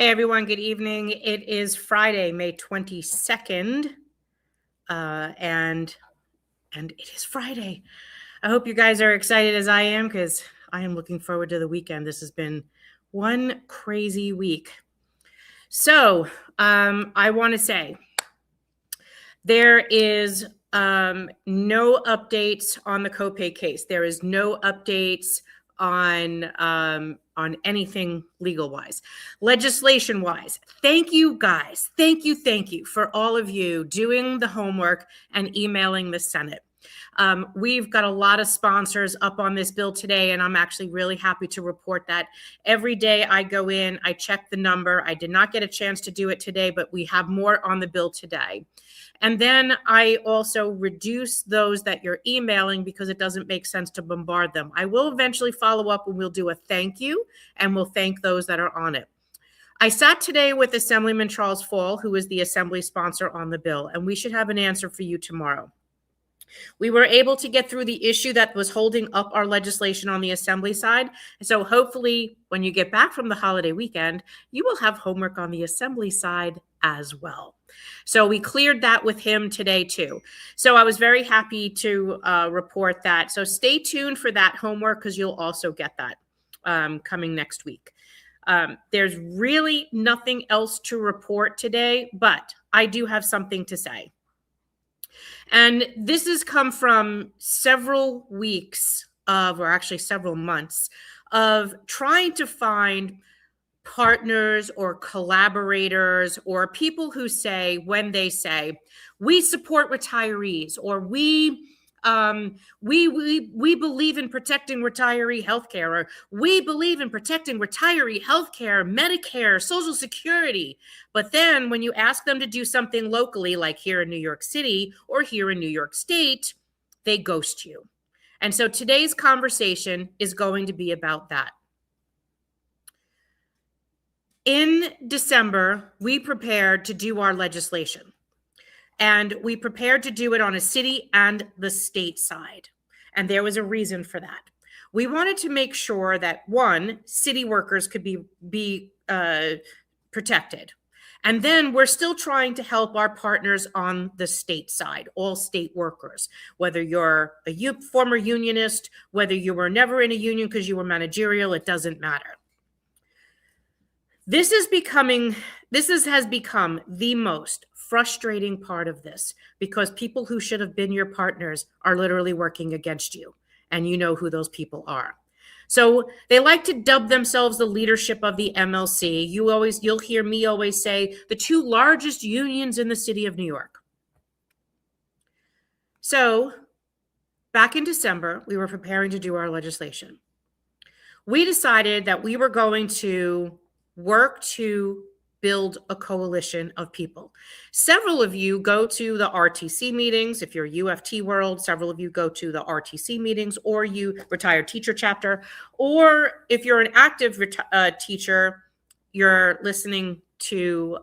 Hey everyone, good evening. It is Friday, May 22nd, and it is Friday. I hope you guys are excited as I am because I am looking forward to the weekend. This has been one crazy week. So I want to say there is no updates on the copay case. There is no updates on anything legal wise. Legislation wise, thank you guys. Thank you for all of you doing the homework and emailing the Senate. We've got a lot of sponsors up on this bill today, and I'm actually really happy to report that every day I go in, I check the number. I did not get a chance to do it today, but we have more on the bill today. And then I also reduce those that you're emailing because it doesn't make sense to bombard them. I will eventually follow up and we'll do a thank you, and we'll thank those that are on it. I sat today with Assemblyman Charles Fall, who is the Assembly sponsor on the bill, and we should have an answer for you tomorrow. We were able to get through the issue that was holding up our legislation on the Assembly side. So hopefully when you get back from the holiday weekend, you will have homework on the Assembly side as well. So we cleared that with him today too. So I was very happy to report that. So stay tuned for that homework because you'll also get that coming next week. There's really nothing else to report today, but I do have something to say. And this has come from several weeks of, or actually several months of trying to find partners or collaborators or people who say, when they say, we support retirees, or we believe in protecting retiree healthcare, or we believe in protecting retiree healthcare, Medicare, Social Security. But then when you ask them to do something locally, like here in New York City or here in New York State, they ghost you. And so today's conversation is going to be about that. In December, we prepared to do our legislation. And we prepared to do it on a city and the state side. And there was a reason for that. We wanted to make sure that, one, city workers could be protected. And then we're still trying to help our partners on the state side, all state workers, whether you're a former unionist, whether you were never in a union because you were managerial, it doesn't matter. This has become the most frustrating part of this because people who should have been your partners are literally working against you, and you know who those people are. So they like to dub themselves the leadership of the MLC. You'll hear me always say the two largest unions in the city of New York. So back in December, we were preparing to do our legislation. We decided that we were going to work to build a coalition of people. Several of you go to the RTC meetings. If you're UFT world, several of you go to the RTC meetings, or you retired teacher chapter, or if you're an active teacher, you're listening to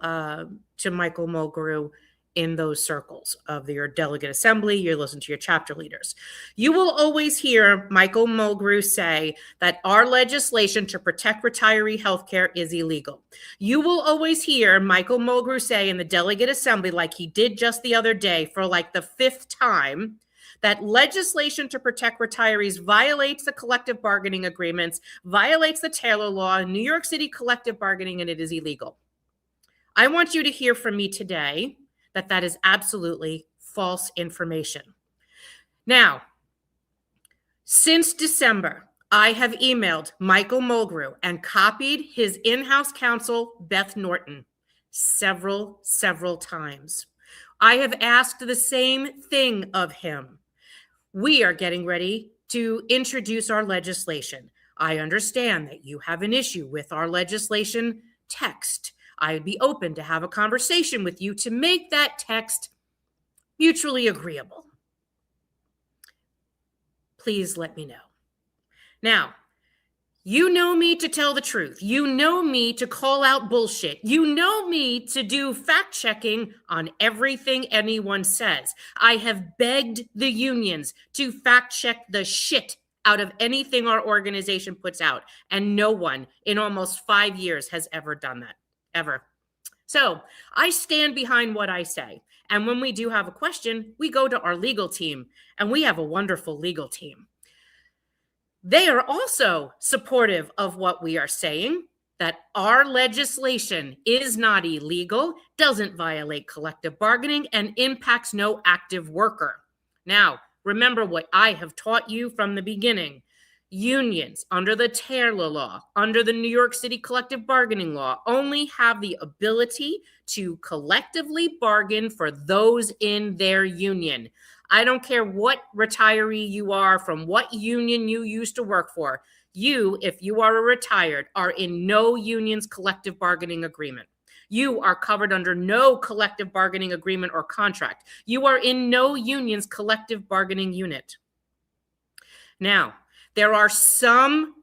Michael Mulgrew in those circles of your delegate assembly. You listen to your chapter leaders. You will always hear Michael Mulgrew say that our legislation to protect retiree healthcare is illegal. You will always hear Michael Mulgrew say in the delegate assembly, like he did just the other day for like the 5th time, that legislation to protect retirees violates the collective bargaining agreements, violates the Taylor law, New York City collective bargaining, and it is illegal. I want you to hear from me today that is absolutely false information. Now, since December, I have emailed Michael Mulgrew and copied his in-house counsel, Beth Norton, several times. I have asked the same thing of him. We are getting ready to introduce our legislation. I understand that you have an issue with our legislation text. I'd be open to have a conversation with you to make that text mutually agreeable. Please let me know. Now, you know me to tell the truth. You know me to call out bullshit. You know me to do fact checking on everything anyone says. I have begged the unions to fact check the shit out of anything our organization puts out, and no one in almost 5 years has ever done that. ever. So I stand behind what I say. And when we do have a question, we go to our legal team, and we have a wonderful legal team. They are also supportive of what we are saying, that our legislation is not illegal, doesn't violate collective bargaining, and impacts no active worker. Now, remember what I have taught you from the beginning. Unions under the Taylor law, under the New York City collective bargaining law, only have the ability to collectively bargain for those in their union. I don't care what retiree you are, from what union you used to work for. You, if you are a retired, are in no union's collective bargaining agreement. You are covered under no collective bargaining agreement or contract. You are in no union's collective bargaining unit. Now, there are some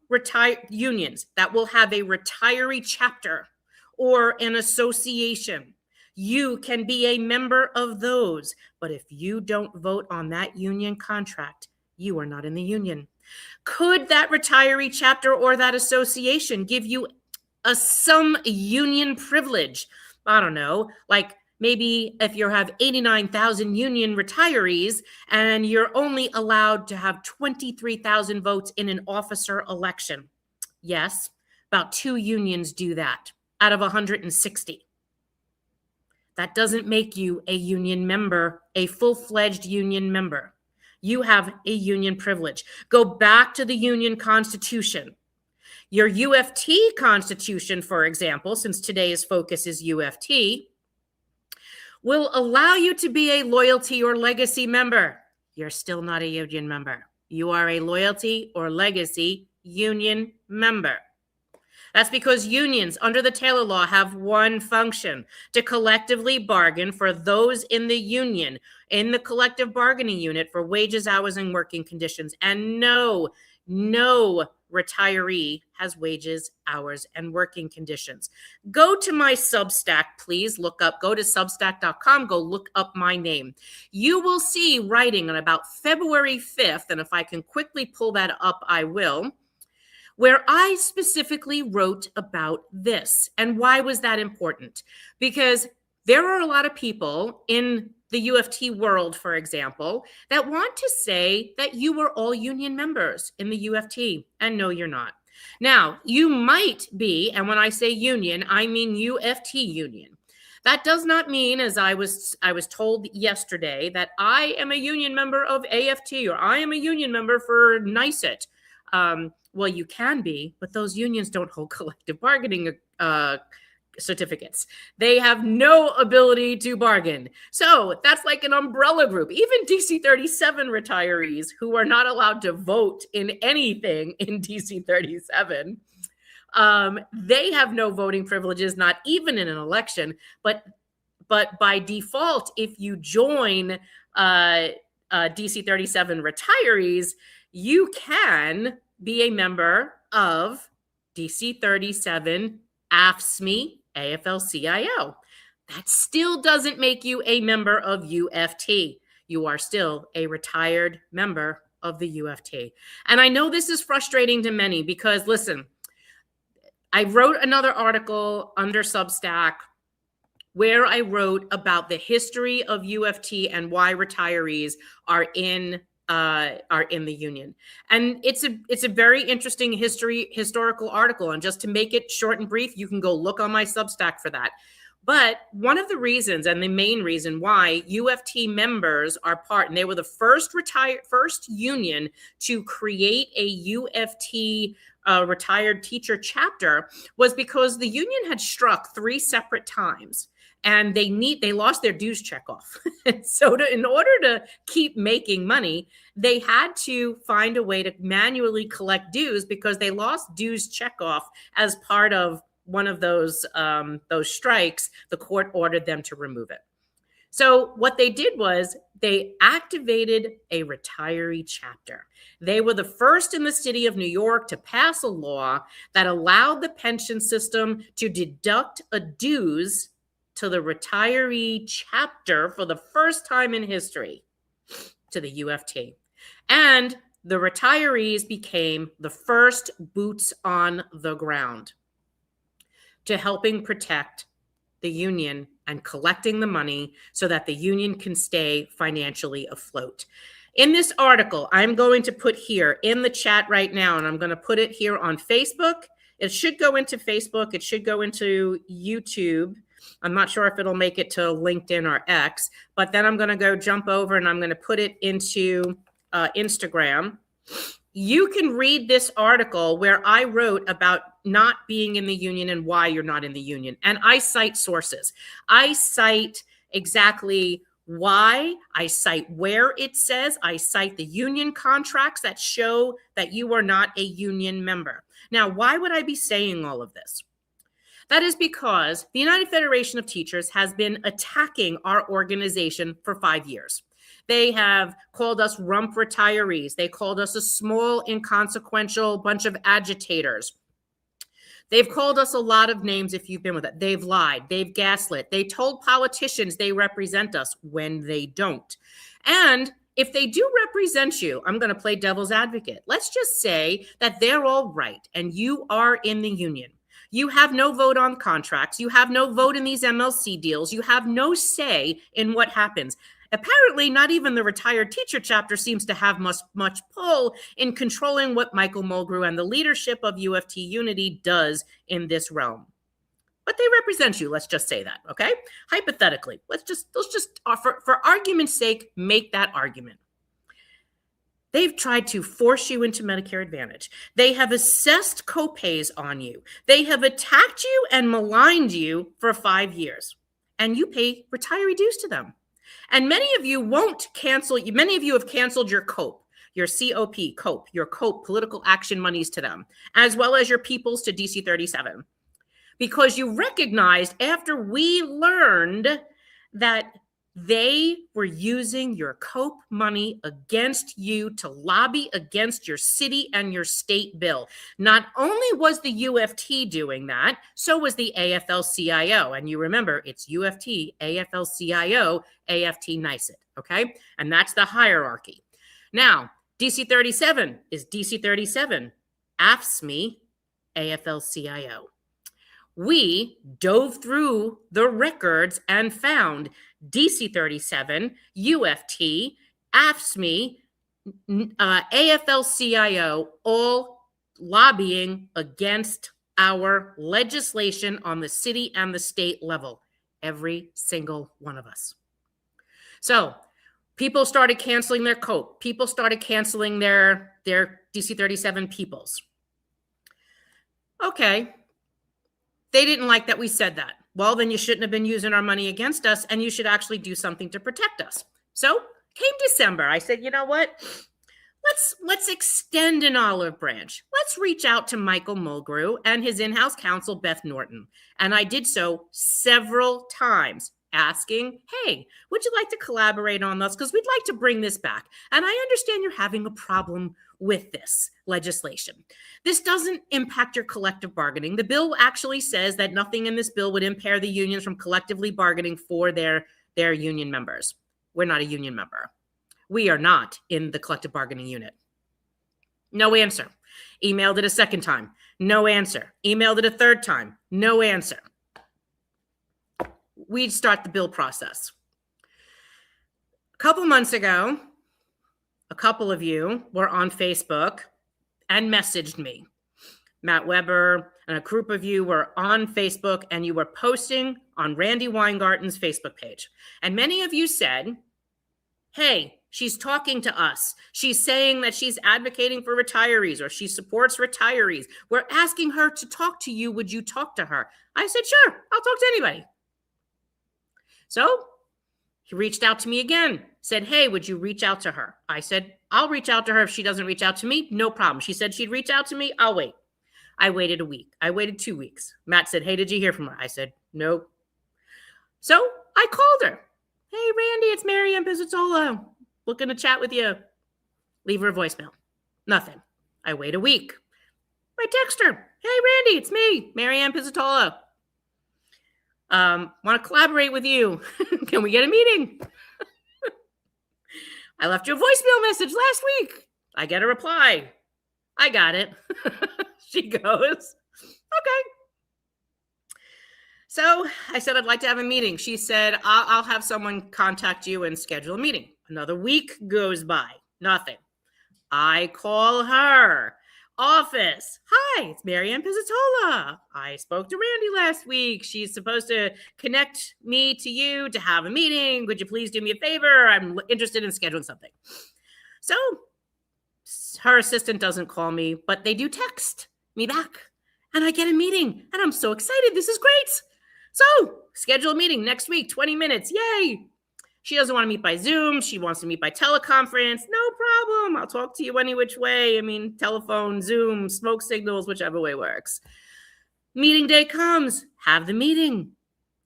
unions that will have a retiree chapter or an association. You can be a member of those, but if you don't vote on that union contract, you are not in the union. Could that retiree chapter or that association give you some union privilege? I don't know, like maybe if you have 89,000 union retirees and you're only allowed to have 23,000 votes in an officer election. Yes, about 2 unions do that out of 160. That doesn't make you a union member, a full-fledged union member. You have a union privilege. Go back to the union constitution. Your UFT constitution, for example, since today's focus is UFT, will allow you to be a loyalty or legacy member. You're still not a union member. You are a loyalty or legacy union member. That's because unions under the Taylor law have one function: to collectively bargain for those in the union, in the collective bargaining unit, for wages, hours, and working conditions. And no retiree has wages, hours, and working conditions. Go to my Substack, please. Go to substack.com, go look up my name. You will see writing on about February 5th, and if I can quickly pull that up, I will, where I specifically wrote about this. And why was that important? Because there are a lot of people in the UFT world, for example, that want to say that you were all union members in the UFT, and no, you're not. Now, you might be, and when I say union, I mean UFT union. That does not mean, as I was told yesterday, that I am a union member of AFT or I am a union member for NYSET. Well, you can be, but those unions don't hold collective bargaining certificates. They have no ability to bargain. So that's like an umbrella group. Even DC 37 retirees who are not allowed to vote in anything in DC 37, they have no voting privileges, not even in an election. But by default, if you join DC 37 retirees, you can be a member of DC 37 AFSCME AFL-CIO. That still doesn't make you a member of UFT. You are still a retired member of the UFT. And I know this is frustrating to many because, listen, I wrote another article under Substack where I wrote about the history of UFT and why retirees are in the union. And it's a very interesting historical article. And just to make it short and brief, you can go look on my Substack for that. But one of the reasons, and the main reason why UFT members are part, and they were the first union to create a UFT retired teacher chapter, was because the union had struck 3 separate times. And they lost their dues checkoff. So in order to keep making money, they had to find a way to manually collect dues because they lost dues checkoff as part of one of those strikes. The court ordered them to remove it. So what they did was they activated a retiree chapter. They were the first in the city of New York to pass a law that allowed the pension system to deduct a dues to the retiree chapter for the first time in history to the UFT. And the retirees became the first boots on the ground. to helping protect the union and collecting the money so that the union can stay financially afloat. In this article, I'm going to put here in the chat right now, and I'm going to put it here on Facebook. It should go into Facebook. It should go into YouTube. I'm not sure if it'll make it to LinkedIn or X, but then I'm going to go jump over and I'm going to put it into Instagram. You can read this article where I wrote about not being in the union and why you're not in the union. And I cite sources. I cite exactly why, I cite where it says, I cite the union contracts that show that you are not a union member. Now, why would I be saying all of this? That is because the United Federation of Teachers has been attacking our organization for 5 years. They have called us rump retirees. They called us a small, inconsequential bunch of agitators. They've called us a lot of names if you've been with it. They've lied. They've gaslit. They told politicians they represent us when they don't. And if they do represent you, I'm going to play devil's advocate. Let's just say that they're all right and you are in the union. You have no vote on contracts. You have no vote in these MLC deals. You have no say in what happens. Apparently, not even the retired teacher chapter seems to have much pull in controlling what Michael Mulgrew and the leadership of UFT Unity does in this realm. But they represent you. Let's just say that, okay? Hypothetically, let's just for argument's sake, make that argument. They've tried to force you into Medicare Advantage. They have assessed copays on you. They have attacked you and maligned you for 5 years, and you pay retiree dues to them. And many of you won't cancel. Many of you have canceled your COPE, your COP, your COPE political action monies to them, as well as your peoples to DC 37, because you recognized after we learned that they were using your COPE money against you to lobby against your city and your state bill. Not only was the UFT doing that, so was the AFL-CIO. And you remember, it's UFT, AFL-CIO, AFT-NICET, okay? And that's the hierarchy. Now, DC 37 is DC 37, AFSCME, AFL-CIO. We dove through the records and found DC 37, UFT, AFSCME, AFL-CIO, all lobbying against our legislation on the city and the state level. Every single one of us. So people started canceling their COPE. People started canceling their DC 37 peoples. Okay. They didn't like that we said that. Well, then you shouldn't have been using our money against us, and you should actually do something to protect us. So came December. I said, you know what? Let's extend an olive branch. Let's reach out to Michael Mulgrew and his in-house counsel, Beth Norton. And I did so several times, asking, hey, would you like to collaborate on this? Because we'd like to bring this back. And I understand you're having a problem with this legislation. This doesn't impact your collective bargaining. The bill actually says that nothing in this bill would impair the unions from collectively bargaining for their union members. We're not a union member. We are not in the collective bargaining unit. No answer. Emailed it a second time. No answer. Emailed it a third time. No answer. We'd start the bill process. A couple months ago, a couple of you were on Facebook and messaged me. Matt Weber and a group of you were on Facebook and you were posting on Randy Weingarten's Facebook page. And many of you said, hey, she's talking to us. She's saying that she's advocating for retirees or she supports retirees. We're asking her to talk to you. Would you talk to her? I said, sure, I'll talk to anybody. So he reached out to me again, said, hey, would you reach out to her? I said, I'll reach out to her. If she doesn't reach out to me, no problem. She said she'd reach out to me. I'll wait. I waited a week. I waited 2 weeks. Matt said, hey, did you hear from her? I said, no. So I called her. Hey, Randy, it's Mary Ann Pizzatola. Looking to chat with you. Leave her a voicemail. Nothing. I wait a week. I text her. Hey, Randy, it's me, Mary Ann Pizzatola. Want to collaborate with you. Can we get a meeting? I left you a voicemail message last week. I get a reply. I got it. She goes, okay. So I said, I'd like to have a meeting. She said, I'll have someone contact you and schedule a meeting. Another week goes by, nothing. I call her office. Hi, it's Marianne Pizzatola. I spoke to Randy last week. She's supposed to connect me to you to have a meeting. Would you please do me a favor? I'm interested in scheduling something. So her assistant doesn't call me, but they do text me back. And I get a meeting, and I'm so excited. This is great. So schedule a meeting next week, 20 minutes. Yay. She doesn't want to meet by Zoom. She wants to meet by teleconference. No problem. I'll talk to you any which way. I mean, telephone, Zoom, smoke signals, whichever way works. Meeting day comes. Have the meeting.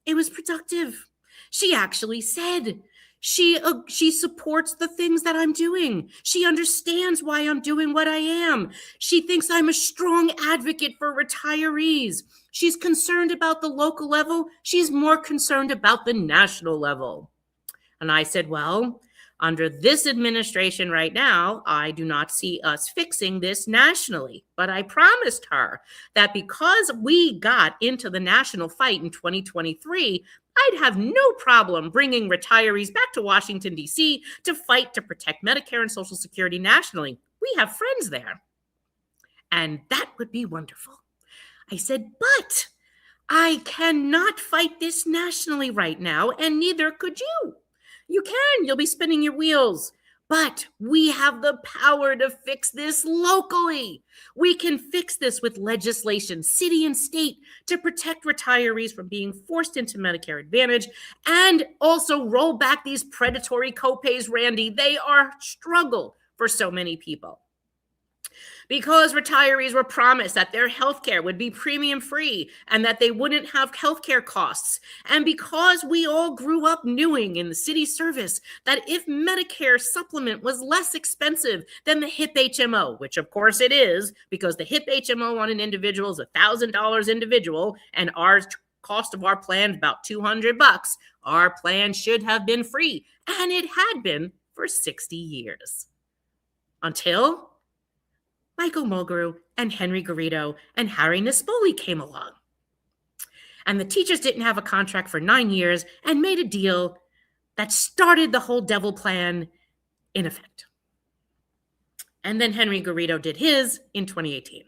It was productive. She actually said she supports the things that I'm doing. She understands why I'm doing what I am. She thinks I'm a strong advocate for retirees. She's concerned about the local level. She's more concerned about the national level. And I said, well, under this administration right now, I do not see us fixing this nationally. But I promised her that because we got into the national fight in 2023, I'd have no problem bringing retirees back to Washington, D.C. to fight to protect Medicare and Social Security nationally. We have friends there. And that would be wonderful. I said, but I cannot fight this nationally right now, and neither could you. You can. You'll be spinning your wheels. But we have the power to fix this locally. We can fix this with legislation, city and state, to protect retirees from being forced into Medicare Advantage and also roll back these predatory copays, Randy. They are a struggle for so many people. Because retirees were promised that their health care would be premium free and that they wouldn't have health care costs. And because we all grew up knowing in the city service that if Medicare supplement was less expensive than the HIP HMO, which of course it is, because the HIP HMO on an individual is $1,000 individual and our cost of our plan is about $200, our plan should have been free. And it had been for 60 years. Until Michael Mulgrew and Henry Garrido and Harry Nespoli came along. And the teachers didn't have a contract for 9 years and made a deal that started the whole devil plan in effect. And then Henry Garrido did his in 2018.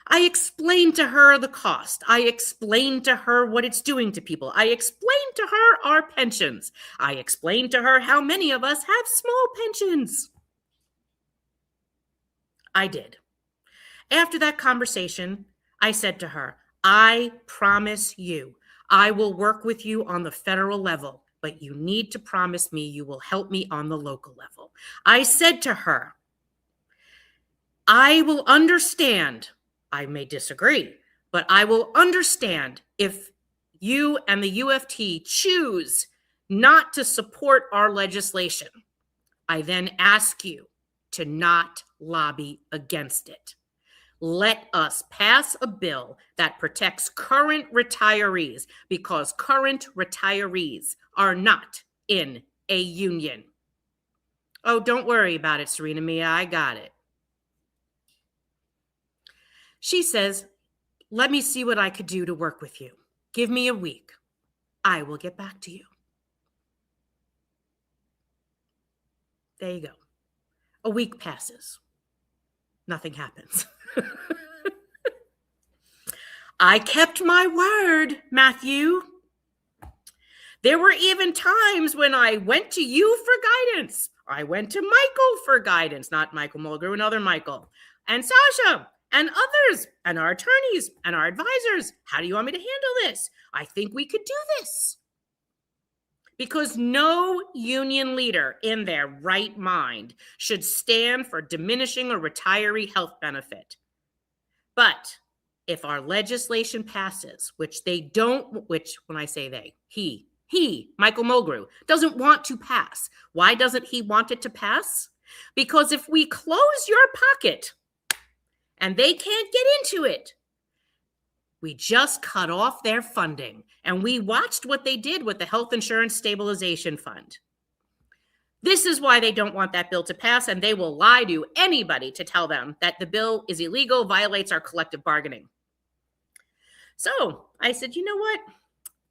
I explained to her the cost. I explained to her what it's doing to people. I explained to her our pensions. I explained to her how many of us have small pensions. I did. After that conversation, I said to her, I promise you, I will work with you on the federal level, but you need to promise me you will help me on the local level. I said to her, I will understand, I may disagree, but I will understand if you and the UFT choose not to support our legislation. I then ask you to not lobby against it. Let us pass a bill that protects current retirees because current retirees are not in a union. Oh, don't worry about it, Serena Mia. I got it. She says, let me see what I could do to work with you. Give me a week. I will get back to you. There you go. A week passes. Nothing happens. I kept my word, Matthew. There were even times when I went to you for guidance. I went to Michael for guidance, not Michael Mulgrew, another Michael, and Sasha, and others, and our attorneys, and our advisors. How do you want me to handle this? I think we could do this. Because no union leader in their right mind should stand for diminishing a retiree health benefit. But if our legislation passes, which they don't, which when I say they, he, Michael Mulgrew, doesn't want to pass. Why doesn't he want it to pass? Because if we close your pocket and they can't get into it, we just cut off their funding. And we watched what they did with the Health Insurance Stabilization Fund. This is why they don't want that bill to pass, and they will lie to anybody to tell them that the bill is illegal, violates our collective bargaining. So I said, you know what?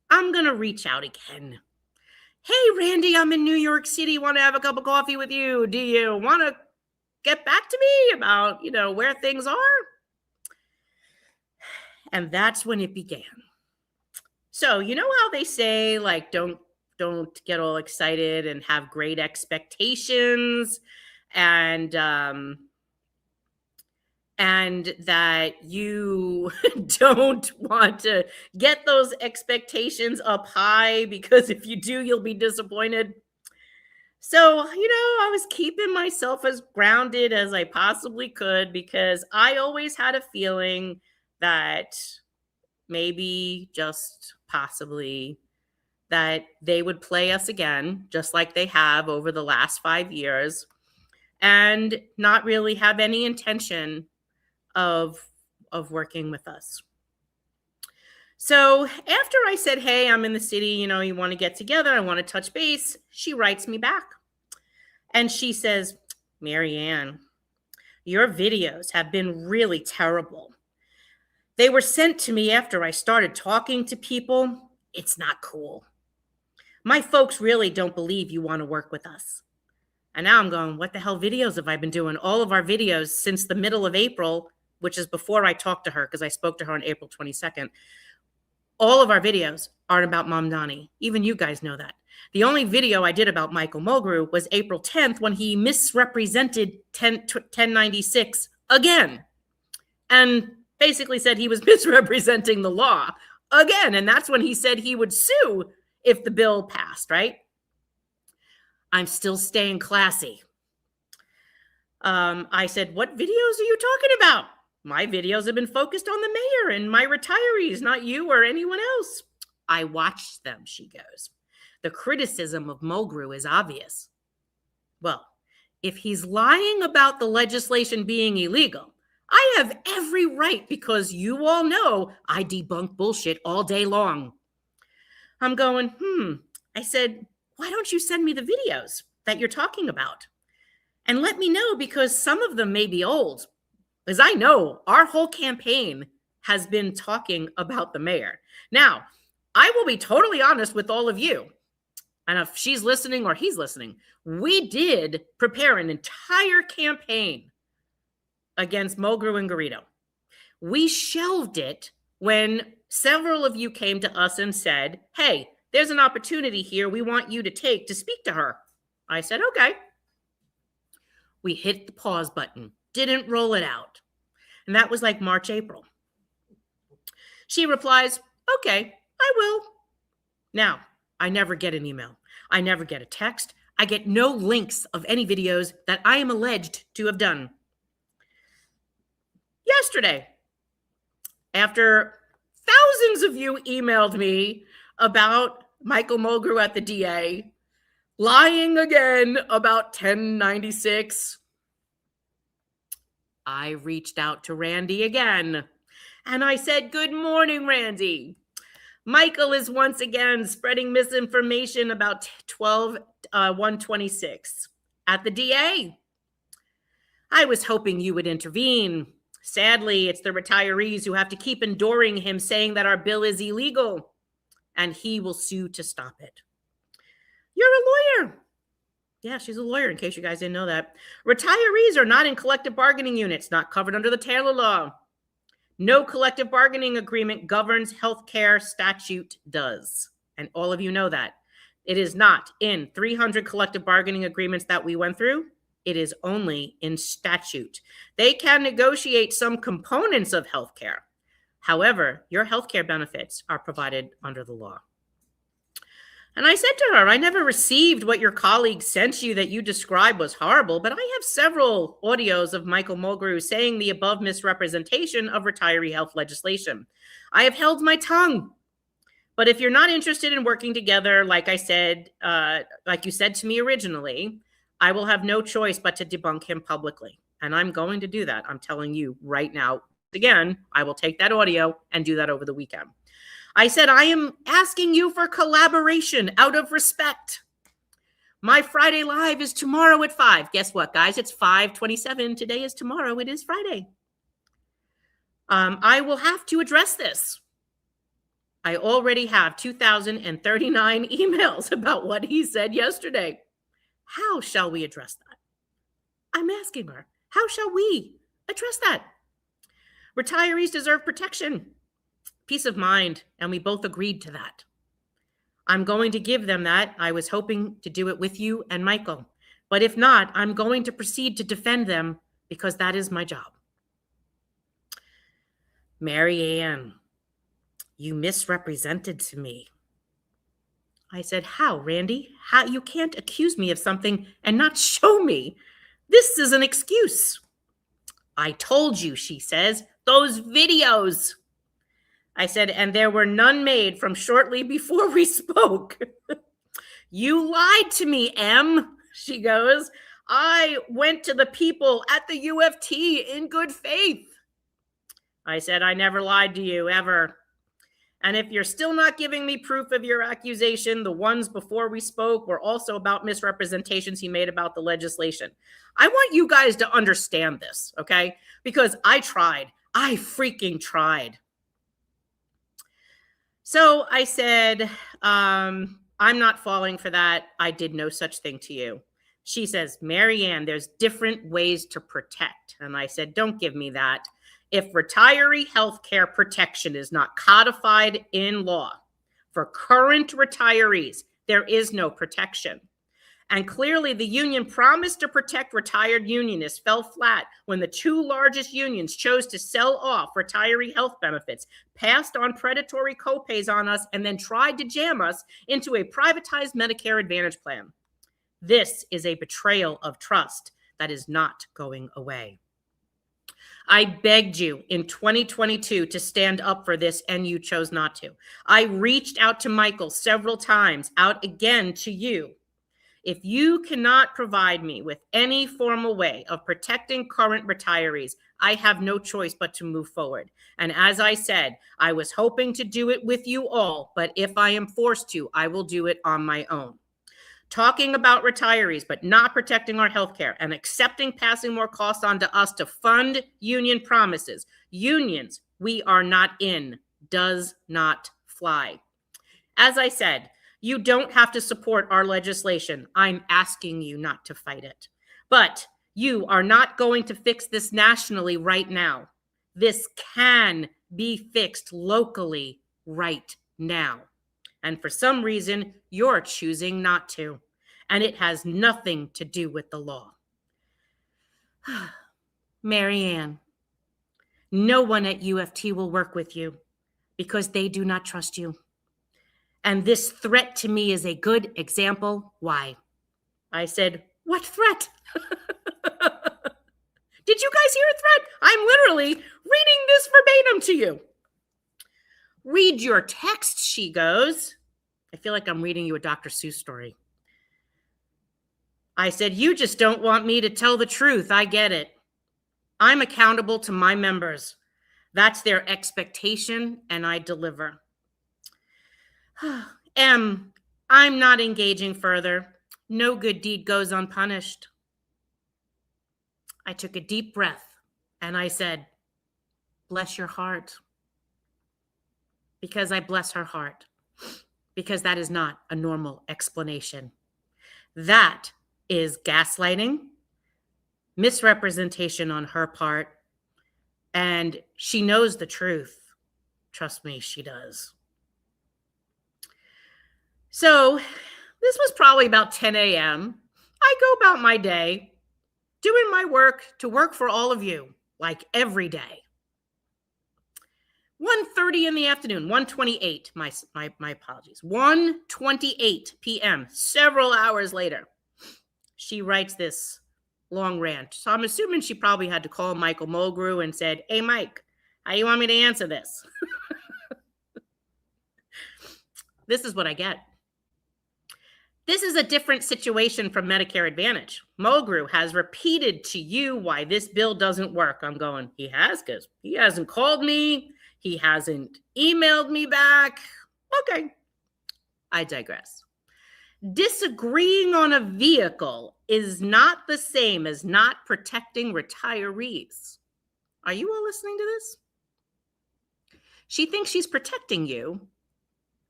I'm going to reach out again. Hey, Randy, I'm in New York City. Want to have a cup of coffee with you? Do you want to get back to me about, where things are? And that's when it began. So, you know how they say, like, don't get all excited and have great expectations, and that you don't want to get those expectations up high, because if you do, you'll be disappointed. So, I was keeping myself as grounded as I possibly could, because I always had a feeling that maybe, just possibly, that they would play us again, just like they have over the last 5 years, and not really have any intention of working with us. So after I said, hey, I'm in the city, you want to get together, I want to touch base, she writes me back. And she says, Marianne, your videos have been really terrible. They were sent to me after I started talking to people. It's not cool. My folks really don't believe you want to work with us. And now I'm going, what the hell videos have I been doing? All of our videos since the middle of April, which is before I talked to her, because I spoke to her on April 22nd. All of our videos aren't about Mom Donnie. Even you guys know that. The only video I did about Michael Mulgrew was April 10th, when he misrepresented 1096 again, and basically said he was misrepresenting the law again. And that's when he said he would sue if the bill passed, right? I'm still staying classy. I said, what videos are you talking about? My videos have been focused on the mayor and my retirees, not you or anyone else. I watched them, she goes. The criticism of Mulgrew is obvious. Well, if he's lying about the legislation being illegal, I have every right, because you all know I debunk bullshit all day long. I'm going, I said, why don't you send me the videos that you're talking about? And let me know, because some of them may be old. Because I know our whole campaign has been talking about the mayor. Now, I will be totally honest with all of you. And if she's listening or he's listening, we did prepare an entire campaign against Mulgrew and Garrido. We shelved it when several of you came to us and said, hey, there's an opportunity here we want you to take to speak to her. I said, okay. We hit the pause button, didn't roll it out. And that was like March, April. She replies, okay, I will. Now, I never get an email. I never get a text. I get no links of any videos that I am alleged to have done. Yesterday, after thousands of you emailed me about Michael Mulgrew at the DA, lying again about 1096, I reached out to Randy again, and I said, good morning, Randy. Michael is once again spreading misinformation about 126 at the DA. I was hoping you would intervene. Sadly, it's the retirees who have to keep enduring him saying that our bill is illegal, and he will sue to stop it. You're a lawyer. Yeah, she's a lawyer, in case you guys didn't know that. Retirees are not in collective bargaining units, not covered under the Taylor Law. No collective bargaining agreement governs healthcare statute does. And all of you know that. It is not in 300 collective bargaining agreements that we went through. It is only in statute. They can negotiate some components of healthcare. However, your healthcare benefits are provided under the law. And I said to her, I never received what your colleagues sent you that you described was horrible, but I have several audios of Michael Mulgrew saying the above misrepresentation of retiree health legislation. I have held my tongue. But if you're not interested in working together, like I said, like you said to me originally, I will have no choice but to debunk him publicly. And I'm going to do that. I'm telling you right now. Again, I will take that audio and do that over the weekend. I said, I am asking you for collaboration out of respect. My Friday Live is tomorrow at 5. Guess what, guys? It's 5:27. Today is tomorrow. It is Friday. I will have to address this. I already have 2,039 emails about what he said yesterday. How shall we address that? I'm asking her, how shall we address that? Retirees deserve protection, peace of mind, and we both agreed to that. I'm going to give them that. I was hoping to do it with you and Michael. But if not, I'm going to proceed to defend them because that is my job. Mary Ann, you misrepresented to me. I said, how, Randy? How? You can't accuse me of something and not show me. This is an excuse. I told you, she says, those videos. I said, and there were none made from shortly before we spoke. You lied to me, Em, she goes. I went to the people at the UFT in good faith. I said, I never lied to you, ever. And if you're still not giving me proof of your accusation, the ones before we spoke were also about misrepresentations he made about the legislation. I want you guys to understand this, okay? Because I tried. I freaking tried. So I said, I'm not falling for that. I did no such thing to you. She says, Mary Ann, there's different ways to protect. And I said, don't give me that. If retiree health care protection is not codified in law for current retirees, there is no protection. And clearly the union promised to protect retired unionists fell flat when the two largest unions chose to sell off retiree health benefits, passed on predatory copays on us, and then tried to jam us into a privatized Medicare Advantage plan. This is a betrayal of trust that is not going away. I begged you in 2022 to stand up for this, and you chose not to. I reached out to Michael several times, out again to you. If you cannot provide me with any formal way of protecting current retirees, I have no choice but to move forward. And as I said, I was hoping to do it with you all, but if I am forced to, I will do it on my own. Talking about retirees, but not protecting our health care and accepting passing more costs on to us to fund union promises. Unions we are not in does not fly. As I said, you don't have to support our legislation. I'm asking you not to fight it. But you are not going to fix this nationally right now. This can be fixed locally right now. And for some reason, you're choosing not to. And it has nothing to do with the law. Mary Ann, no one at UFT will work with you because they do not trust you. And this threat to me is a good example why. I said, what threat? Did you guys hear a threat? I'm literally reading this verbatim to you. Read your text, she goes. I feel like I'm reading you a Dr. Seuss story. I said, you just don't want me to tell the truth. I get it. I'm accountable to my members. That's their expectation, and I deliver. M, I'm not engaging further. No good deed goes unpunished. I took a deep breath, and I said, bless your heart. Because I bless her heart. Because that is not a normal explanation. That is gaslighting, misrepresentation on her part, and she knows the truth. Trust me, she does. So this was probably about 10 a.m. I go about my day, doing my work to work for all of you, like every day. 1:30 in the afternoon, 1:28, my apologies, 1:28 p.m., several hours later, she writes this long rant. So I'm assuming she probably had to call Michael Mulgrew and said, hey, Mike, how you want me to answer this? This is what I get. This is a different situation from Medicare Advantage. Mulgrew has repeated to you why this bill doesn't work. I'm going, he has, because he hasn't called me. He hasn't emailed me back. Okay, I digress. Disagreeing on a vehicle is not the same as not protecting retirees. Are you all listening to this? She thinks she's protecting you,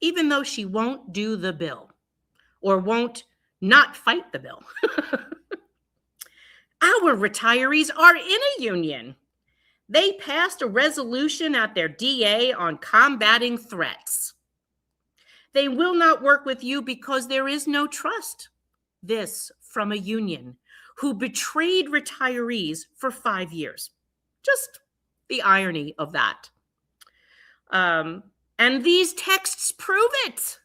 even though she won't do the bill or won't not fight the bill. Our retirees are in a union. They passed a resolution at their DA on combating threats. They will not work with you because there is no trust. This from a union who betrayed retirees for 5 years. Just the irony of that. And these texts prove it.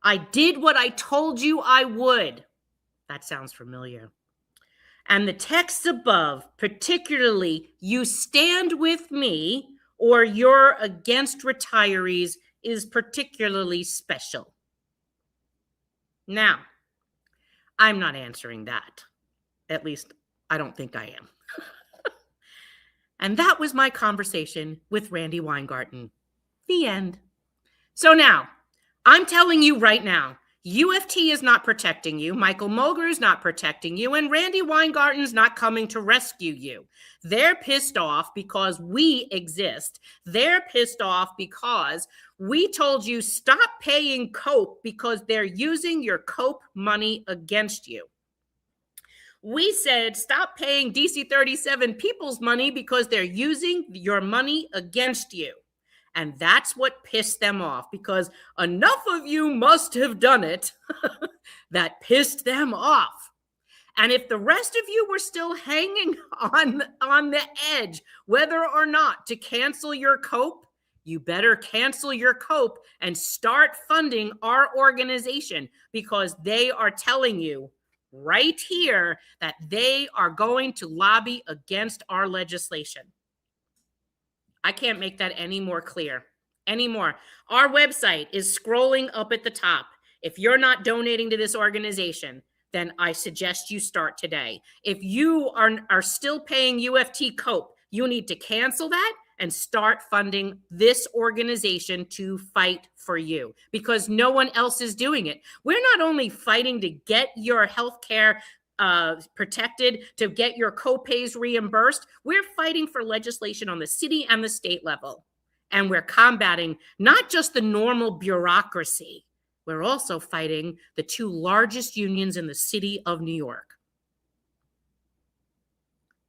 I did what I told you I would. That sounds familiar. And the texts above, particularly, you stand with me or you're against retirees, is particularly special. Now, I'm not answering that. At least, I don't think I am. And that was my conversation with Randi Weingarten. The end. So now, I'm telling you right now, UFT is not protecting you, Michael Mulger is not protecting you, and Randi Weingarten's not coming to rescue you. They're pissed off because we exist. They're pissed off because we told you stop paying COPE because they're using your COPE money against you. We said stop paying DC 37 people's money because they're using your money against you. And that's what pissed them off, because enough of you must have done it that pissed them off. And if the rest of you were still hanging on the edge, whether or not to cancel your COPE, you better cancel your COPE and start funding our organization, because they are telling you right here that they are going to lobby against our legislation. I can't make that any more clear anymore. Our website is scrolling up at the top. If you're not donating to this organization, then I suggest you start today. If you are still paying UFT COPE, you need to cancel that and start funding this organization to fight for you, because no one else is doing it. We're not only fighting to get your health care protected, to get your co-pays reimbursed. We're fighting for legislation on the city and the state level. And we're combating not just the normal bureaucracy, we're also fighting the two largest unions in the city of New York.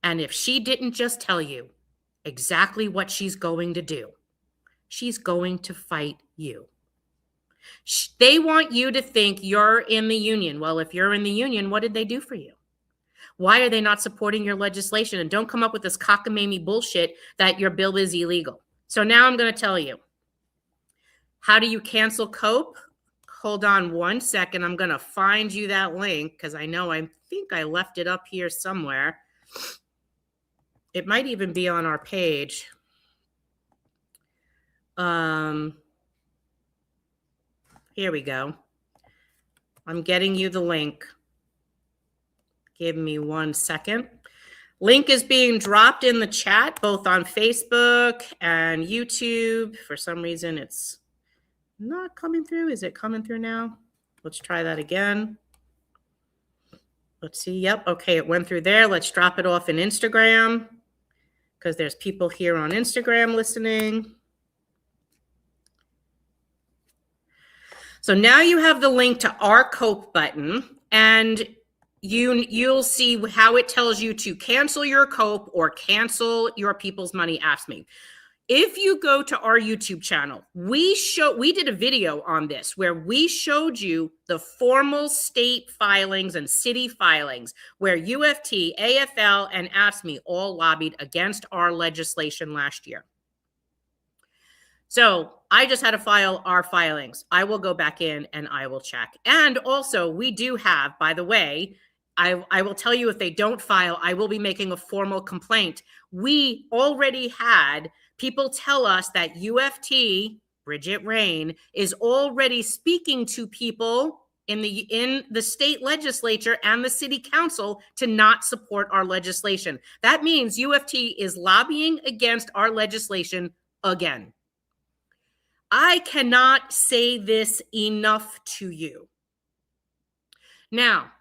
And if she didn't just tell you exactly what she's going to do, she's going to fight you. They want you to think you're in the union. Well, if you're in the union, what did they do for you? Why are they not supporting your legislation? And don't come up with this cockamamie bullshit that your bill is illegal. So now I'm going to tell you. How do you cancel COPE? Hold on one second. I'm going to find you that link, because I think I left it up here somewhere. It might even be on our page. Here we go. I'm getting you the link. Give me 1 second. Link is being dropped in the chat, both on Facebook and YouTube. For some reason, it's not coming through. Is it coming through now? Let's try that again. Let's see. Yep. Okay, it went through there. Let's drop it off in Instagram, because there's people here on Instagram listening. So now you have the link to our COPE button, and you'll see how it tells you to cancel your COPE or cancel your People's Money Ask Me. If you go to our YouTube channel, we did a video on this where we showed you the formal state filings and city filings where UFT, AFL, and AFSCME all lobbied against our legislation last year. So I just had to file our filings. I will go back in and I will check. And also, we do have, by the way, I will tell you, if they don't file, I will be making a formal complaint. We already had people tell us that UFT, Bridget Rain, is already speaking to people in the state legislature and the city council to not support our legislation. That means UFT is lobbying against our legislation again. I cannot say this enough to you. Now,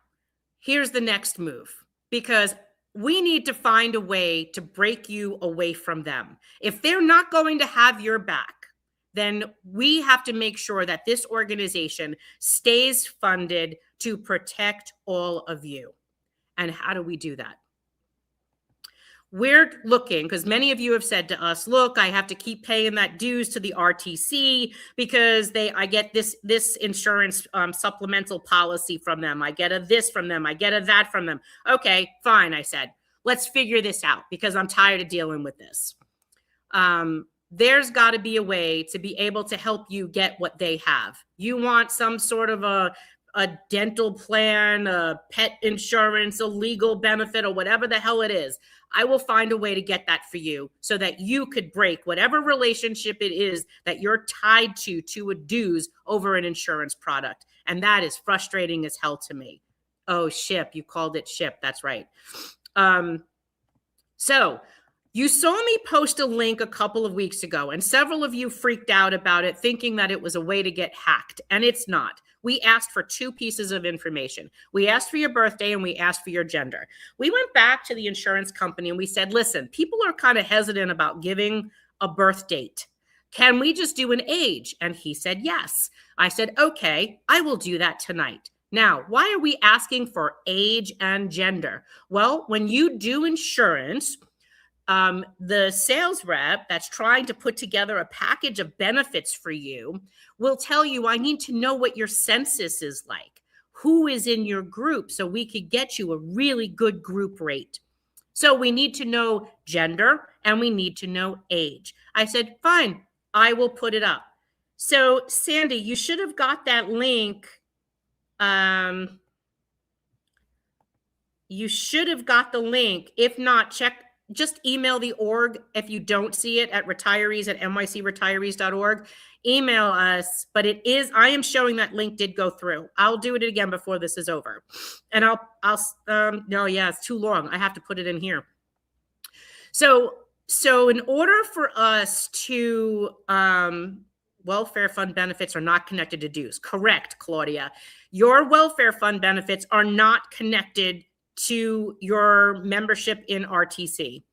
here's the next move, because we need to find a way to break you away from them. If they're not going to have your back, then we have to make sure that this organization stays funded to protect all of you. And how do we do that? We're looking, because many of you have said to us, look, I have to keep paying that dues to the RTC because I get this insurance supplemental policy from them. I get a this from them. I get a that from them. Okay, fine, I said. Let's figure this out because I'm tired of dealing with this. There's got to be a way to be able to help you get what they have. You want some sort of a dental plan, a pet insurance, a legal benefit, or whatever the hell it is. I will find a way to get that for you so that you could break whatever relationship it is that you're tied to a dues over an insurance product. And that is frustrating as hell to me. Oh, SHIP. You called it SHIP. That's right. So you saw me post a link a couple of weeks ago, and several of you freaked out about it, thinking that it was a way to get hacked, and it's not. We asked for 2 pieces of information. We asked for your birthday and we asked for your gender. We went back to the insurance company and we said, listen, people are kind of hesitant about giving a birth date. Can we just do an age? And he said, yes. I said, okay, I will do that tonight. Now, why are we asking for age and gender? Well, when you do insurance, the sales rep that's trying to put together a package of benefits for you will tell you, I need to know what your census is like, who is in your group, so we could get you a really good group rate. So we need to know gender and we need to know age. I said, fine, I will put it up. So Sandy, you should have got that link. You should have got the link. If not, just email the org if you don't see it at retirees@nycretirees.org. Email us, but I am showing that link did go through. I'll do it again before this is over. And it's too long. I have to put it in here. So in order for us to, welfare fund benefits are not connected to dues. Correct, Claudia. Your welfare fund benefits are not connected to your membership in RTC.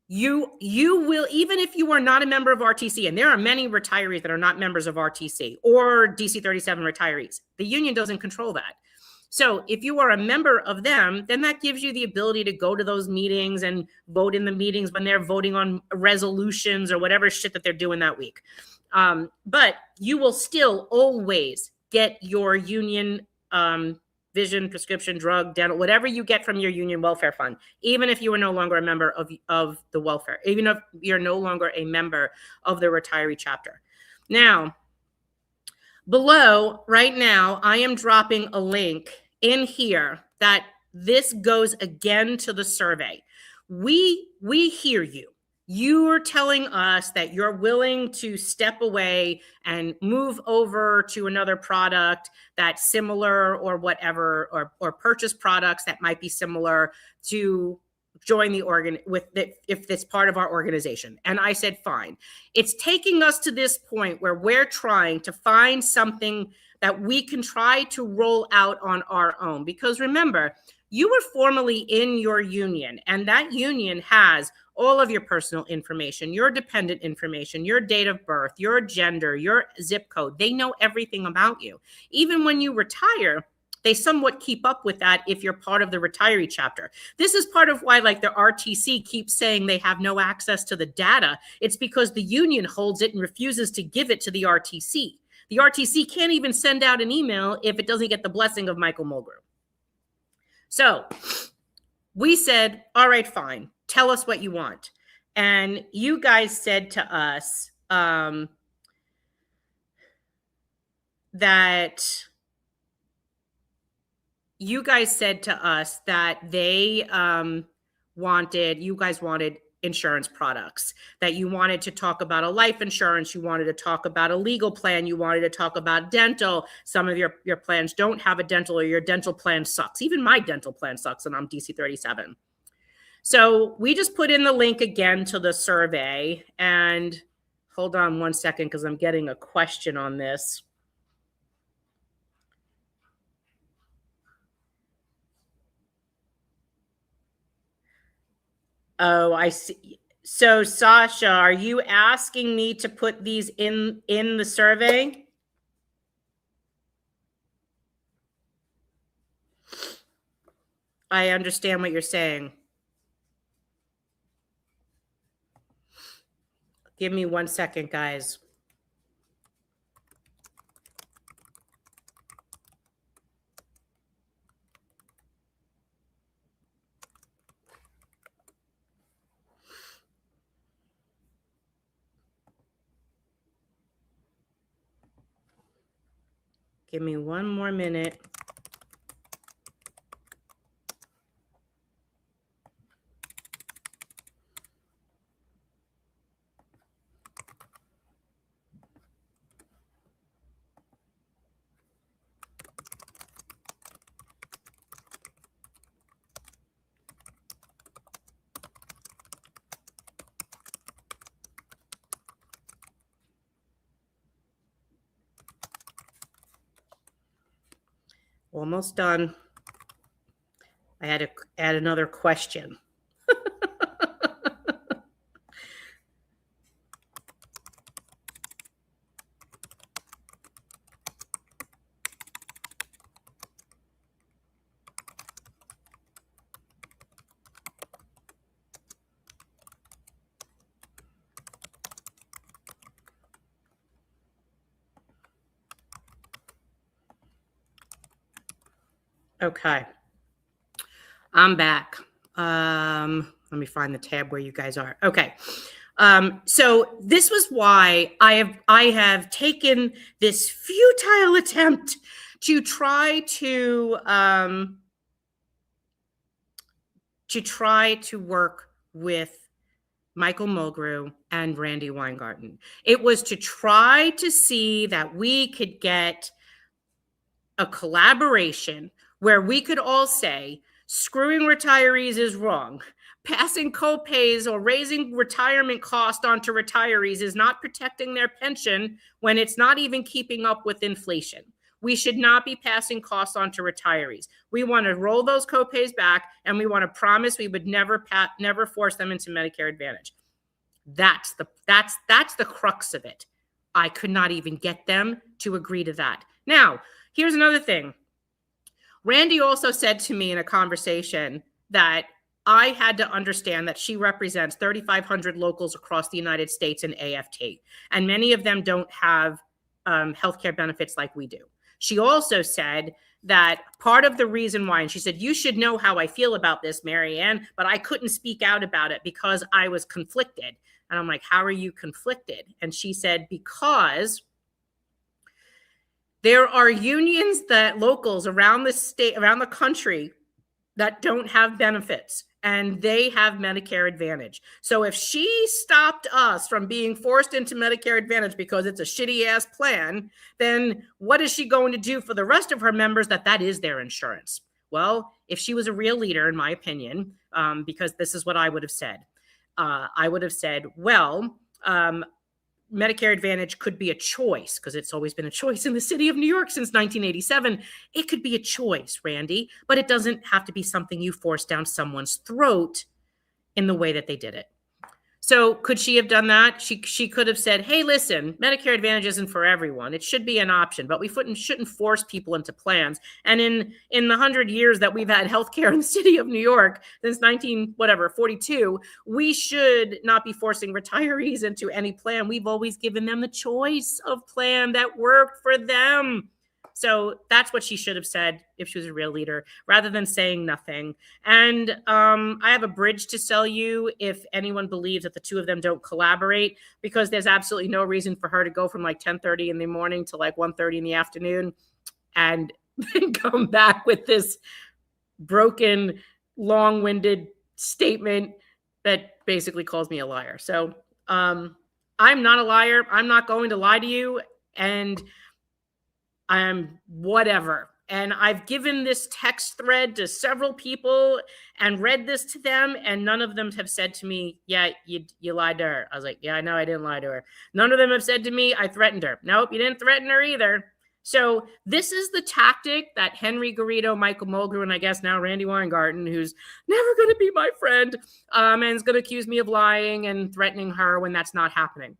You will, even if you are not a member of RTC, and there are many retirees that are not members of RTC or DC 37 retirees, the union doesn't control that. So if you are a member of them, then that gives you the ability to go to those meetings and vote in the meetings when they're voting on resolutions or whatever shit that they're doing that week. But you will still always get your union vision, prescription, drug, dental, whatever you get from your union welfare fund, even if you are no longer a member of the welfare, even if you're no longer a member of the retiree chapter. Now, below right now, I am dropping a link in here that this goes again to the survey. We hear you. You are telling us that you're willing to step away and move over to another product that's similar or whatever, or purchase products that might be similar to join the organ if it's part of our organization. And I said, fine. It's taking us to this point where we're trying to find something that we can try to roll out on our own. Because remember, you were formerly in your union, and that union has all of your personal information, your dependent information, your date of birth, your gender, your zip code. They know everything about you. Even when you retire, they somewhat keep up with that if you're part of the retiree chapter. This is part of why, like, the RTC keeps saying they have no access to the data. It's because the union holds it and refuses to give it to the RTC. The RTC can't even send out an email if it doesn't get the blessing of Michael Mulgrew. So we said, all right, fine. Tell us what you want. And you guys said to us that they you guys wanted insurance products, that you wanted to talk about a life insurance, you wanted to talk about a legal plan, you wanted to talk about dental. Some of your plans don't have a dental, or your dental plan sucks. Even my dental plan sucks, and I'm DC 37. So we just put in the link again to the survey, and hold on one second because I'm getting a question on this. Oh, I see. So Sasha, are you asking me to put these in the survey? I understand what you're saying. Give me 1 second, guys. Give me 1 more minute. Almost done. I had to add another question. Okay. I'm back. Let me find the tab where you guys are. Okay. So this was why I have taken this futile attempt to try to work with Michael Mulgrew and Randy Weingarten. It was to try to see that we could get a collaboration where we could all say, screwing retirees is wrong. Passing copays or raising retirement cost onto retirees is not protecting their pension when it's not even keeping up with inflation. We should not be passing costs on to retirees. We want to roll those copays back, and we want to promise we would never force them into Medicare Advantage. That's the crux of it. I could not even get them to agree to that. Now, here's another thing. Randy also said to me in a conversation that I had to understand that she represents 3,500 locals across the United States in AFT, and many of them don't have healthcare benefits like we do. She also said that part of the reason why, and she said, you should know how I feel about this, Marianne, but I couldn't speak out about it because I was conflicted. And I'm like, how are you conflicted? And she said, because there are unions that locals around the state, around the country, that don't have benefits, and they have Medicare Advantage. So if she stopped us from being forced into Medicare Advantage because it's a shitty ass plan, then what is she going to do for the rest of her members that is their insurance? Well, if she was a real leader, in my opinion, because this is what I would have said. I would have said, well, Medicare Advantage could be a choice, because it's always been a choice in the city of New York since 1987. It could be a choice, Randy, but it doesn't have to be something you force down someone's throat in the way that they did it. So could she have done that? She could have said, hey, listen, Medicare Advantage isn't for everyone. It should be an option, but we shouldn't force people into plans. And in the 100 years that we've had healthcare in the city of New York, since 1942, we should not be forcing retirees into any plan. We've always given them the choice of plan that worked for them. So that's what she should have said if she was a real leader, rather than saying nothing. And I have a bridge to sell you if anyone believes that the two of them don't collaborate, because there's absolutely no reason for her to go from like 10:30 in the morning to like 1:30 in the afternoon and then come back with this broken, long-winded statement that basically calls me a liar. So I'm not a liar. I'm not going to lie to you. And I'm whatever. And I've given this text thread to several people and read this to them, and none of them have said to me, yeah, you lied to her. I was like, yeah, I know I didn't lie to her. None of them have said to me, I threatened her. Nope, you didn't threaten her either. So this is the tactic that Henry Garrido, Michael Mulgrew, and I guess now Randy Weingarten, who's never going to be my friend, and is going to accuse me of lying and threatening her when that's not happening.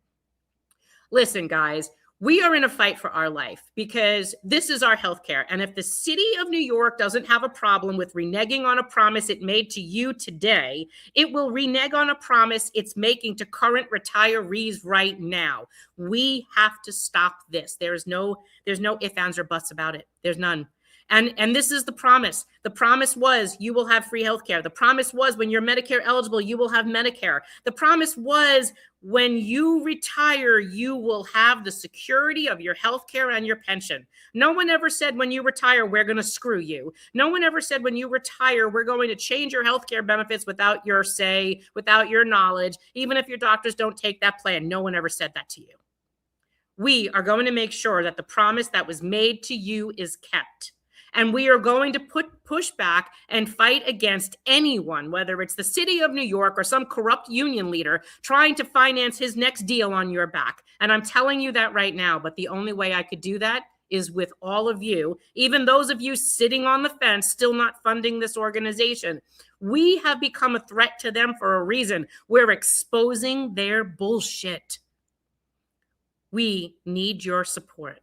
Listen, guys, we are in a fight for our life because this is our healthcare. And if the city of New York doesn't have a problem with reneging on a promise it made to you today, it will renege on a promise it's making to current retirees right now. We have to stop this. There's no ifs, ands, or buts about it. There's none. And this is the promise. The promise was you will have free healthcare. The promise was when you're Medicare eligible, you will have Medicare. The promise was when you retire, you will have the security of your healthcare and your pension. No one ever said when you retire, we're going to screw you. No one ever said when you retire, we're going to change your healthcare benefits without your say, without your knowledge, even if your doctors don't take that plan. No one ever said that to you. We are going to make sure that the promise that was made to you is kept. And we are going to push back and fight against anyone, whether it's the city of New York or some corrupt union leader trying to finance his next deal on your back. And I'm telling you that right now, but the only way I could do that is with all of you, even those of you sitting on the fence, still not funding this organization. We have become a threat to them for a reason. We're exposing their bullshit. We need your support.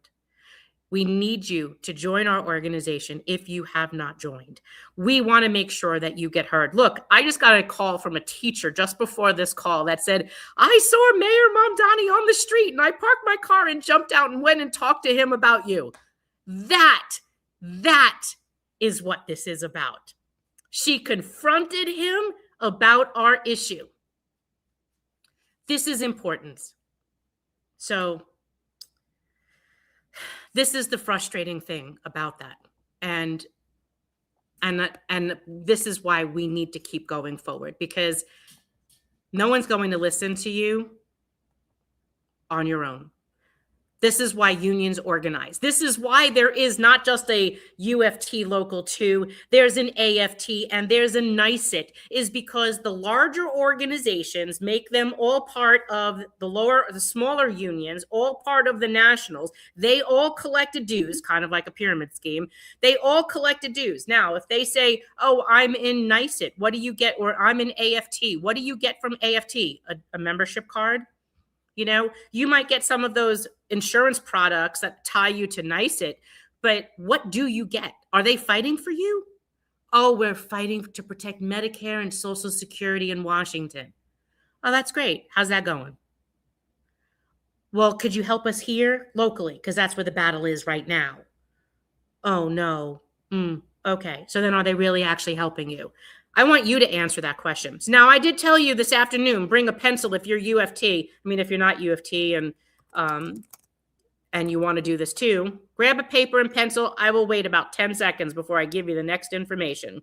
We need you to join our organization if you have not joined. We want to make sure that you get heard. Look, I just got a call from a teacher just before this call that said, I saw Mayor Mamdani on the street and I parked my car and jumped out and went and talked to him about you. That is what this is about. She confronted him about our issue. This is important. So this is the frustrating thing about that. And this is why we need to keep going forward, because no one's going to listen to you on your own. This is why unions organize. This is why there is not just a UFT Local 2, there's an AFT and there's a NICET, is because the larger organizations make them all part of the smaller unions, all part of the nationals. They all collected dues, kind of like a pyramid scheme. They all collected dues. Now, if they say, oh, I'm in NICET, what do you get? Or I'm in AFT, what do you get from AFT? A membership card? You know, you might get some of those insurance products that tie you to NICET, but what do you get? Are they fighting for you? Oh, we're fighting to protect Medicare and Social Security in Washington. Oh, that's great. How's that going? Well, could you help us here locally? Because that's where the battle is right now. Oh, no. Okay. So then are they really actually helping you? I want you to answer that question. So now, I did tell you this afternoon, bring a pencil if you're UFT. I mean, if you're not UFT and you want to do this too, grab a paper and pencil. I will wait about 10 seconds before I give you the next information.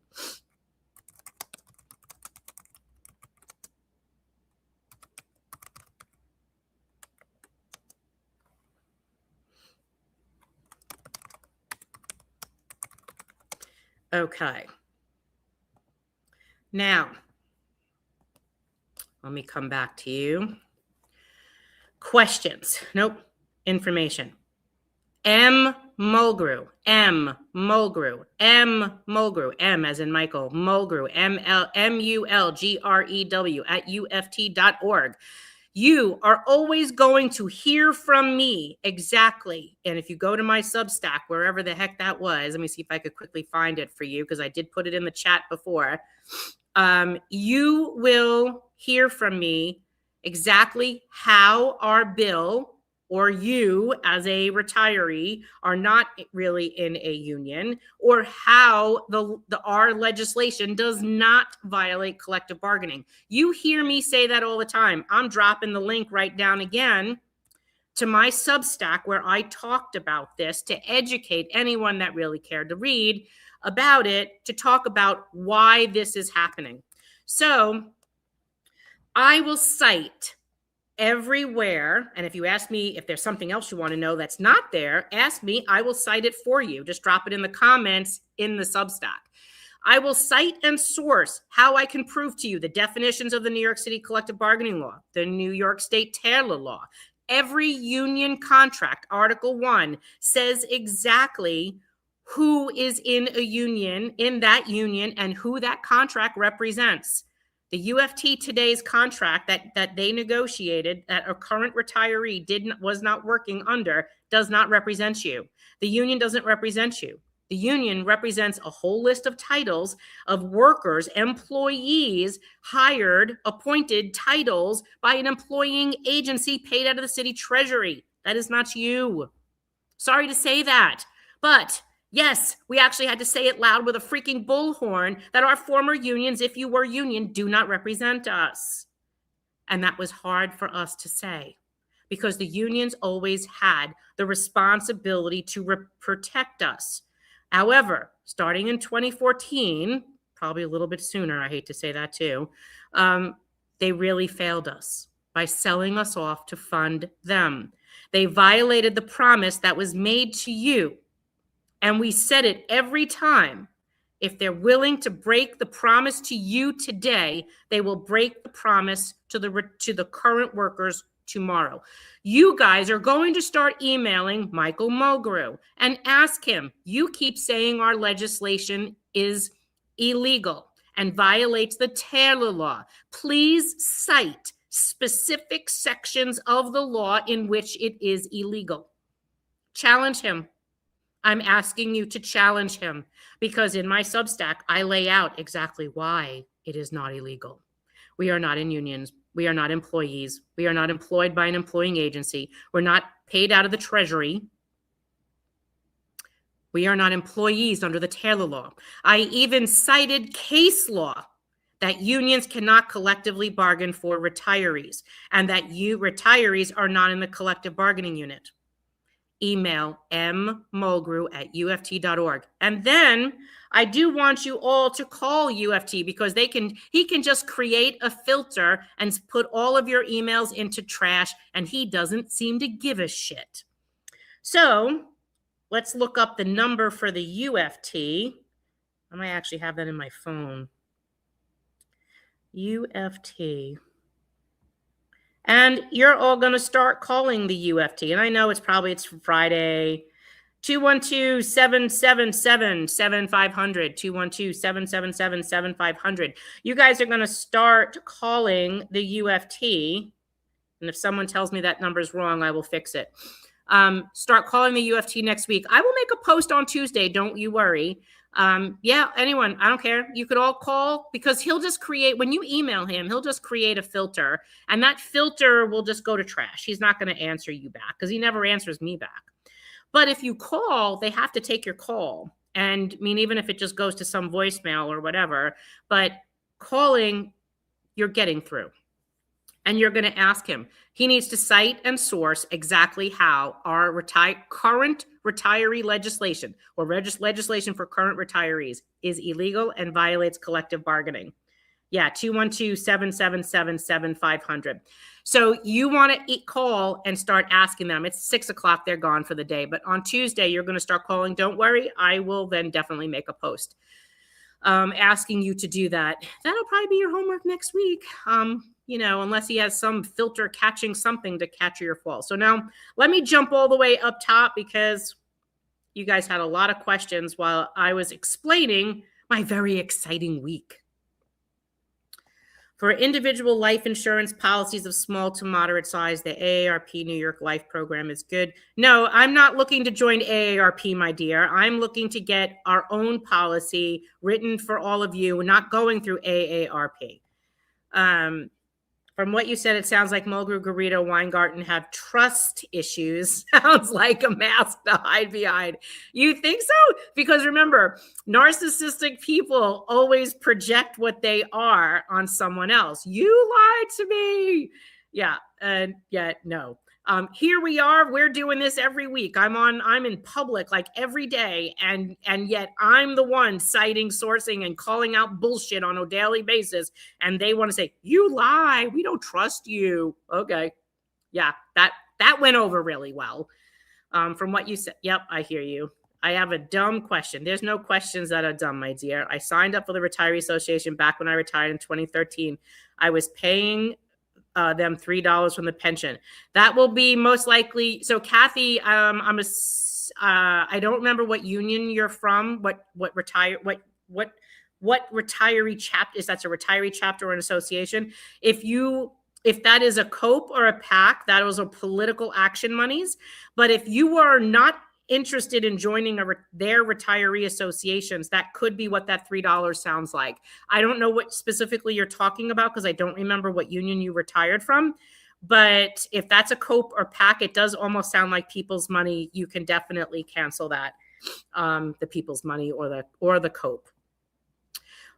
Okay. Now, let me come back to you. Questions. Nope. Information. M. Mulgrew. M. Mulgrew. M. Mulgrew. M as in Michael. Mulgrew. MULGREW at UFT.org. You are always going to hear from me exactly. And if you go to my Substack, wherever the heck that was, let me see if I could quickly find it for you, because I did put it in the chat before. You will hear from me exactly how our bill, or you as a retiree are not really in a union, or how our legislation does not violate collective bargaining. You hear me say that all the time. I'm dropping the link right down again to my Substack where I talked about this to educate anyone that really cared to read about it, to talk about why this is happening. So I will cite everywhere. And if you ask me if there's something else you want to know that's not there, ask me. I will cite it for you. Just drop it in the comments in the Substack. I will cite and source how I can prove to you the definitions of the New York City collective bargaining law, the New York State Taylor law, Every union contract, Article 1, says exactly who is in a union, in that union, and who that contract represents. The UFT today's contract that they negotiated, that a current retiree was not working under, does not represent you. The union doesn't represent you. The union represents a whole list of titles of workers, employees, hired, appointed titles by an employing agency paid out of the city treasury. That is not you. Sorry to say that, but yes, we actually had to say it loud with a freaking bullhorn that our former unions, if you were union, do not represent us. And that was hard for us to say because the unions always had the responsibility to protect us. However, starting in 2014, probably a little bit sooner, I hate to say that too, they really failed us by selling us off to fund them. They violated the promise that was made to you. And we said it every time. If they're willing to break the promise to you today, they will break the promise to the current workers tomorrow. You guys are going to start emailing Michael Mulgrew and ask him, you keep saying our legislation is illegal and violates the Taylor law. Please cite specific sections of the law in which it is illegal. Challenge him. I'm asking you to challenge him because in my Substack, I lay out exactly why it is not illegal. We are not in unions. We are not employees. We are not employed by an employing agency. We're not paid out of the treasury. We are not employees under the Taylor law. I even cited case law that unions cannot collectively bargain for retirees and that retirees are not in the collective bargaining unit. Email mmulgrew@uft.org. And then I do want you all to call UFT because he can just create a filter and put all of your emails into trash, and he doesn't seem to give a shit. So let's look up the number for the UFT. I might actually have that in my phone. UFT. And you're all going to start calling the UFT. And I know it's Friday. 212-777-7500. 212-777-7500. You guys are going to start calling the UFT. And if someone tells me that number is wrong, I will fix it. Start calling the UFT next week. I will make a post on Tuesday. Don't you worry. Yeah, anyone, I don't care. You could all call because he'll just when you email him, he'll just create a filter and that filter will just go to trash. He's not going to answer you back because he never answers me back. But if you call, they have to take your call. And I mean, even if it just goes to some voicemail or whatever, but calling, you're getting through. And you're going to ask him. He needs to cite and source exactly how our current retiree legislation or legislation for current retirees is illegal and violates collective bargaining. Yeah, 212-777-7500. So you want to call and start asking them. It's 6 o'clock. They're gone for the day. But on Tuesday, you're going to start calling. Don't worry. I will then definitely make a post asking you to do that. That'll probably be your homework next week. Unless he has some filter catching something to catch your fall. So now let me jump all the way up top because you guys had a lot of questions while I was explaining my very exciting week. For individual life insurance policies of small to moderate size, the AARP New York Life program is good. No, I'm not looking to join AARP, my dear. I'm looking to get our own policy written for all of you, not going through AARP. From what you said, it sounds like Mulgrew, Garrido, Weingarten have trust issues. Sounds like a mask to hide behind. You think so? Because remember, narcissistic people always project what they are on someone else. You lied to me. Yeah, no. Here we are. We're doing this every week. I'm in public like every day, and yet I'm the one citing, sourcing, and calling out bullshit on a daily basis. And they want to say, you lie. We don't trust you. Okay. Yeah, that went over really well. From what you said. Yep, I hear you. I have a dumb question. There's no questions that are dumb, my dear. I signed up for the Retiree Association back when I retired in 2013. I was paying them $3 from the pension. That will be most likely. So Kathy, I don't remember what union you're from, what retiree chapter is. That's a retiree chapter or an association. If that is a COPE or a PAC, that is a political action monies. But if you are not interested in joining their retiree associations, that could be what that $3 sounds like. I don't know what specifically you're talking about because I don't remember what union you retired from. But if that's a COPE or PAC, it does almost sound like People's Money. You can definitely cancel that, the People's Money or the COPE.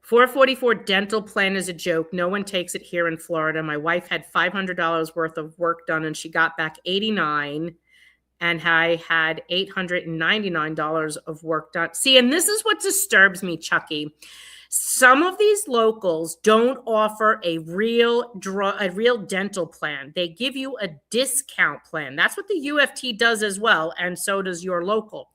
444 dental plan is a joke. No one takes it here in Florida. My wife had $500 worth of work done and she got back $89, and I had $899 of work done. See, and this is what disturbs me, Chucky. Some of these locals don't offer a real dental plan. They give you a discount plan. That's what the UFT does as well, and so does your local.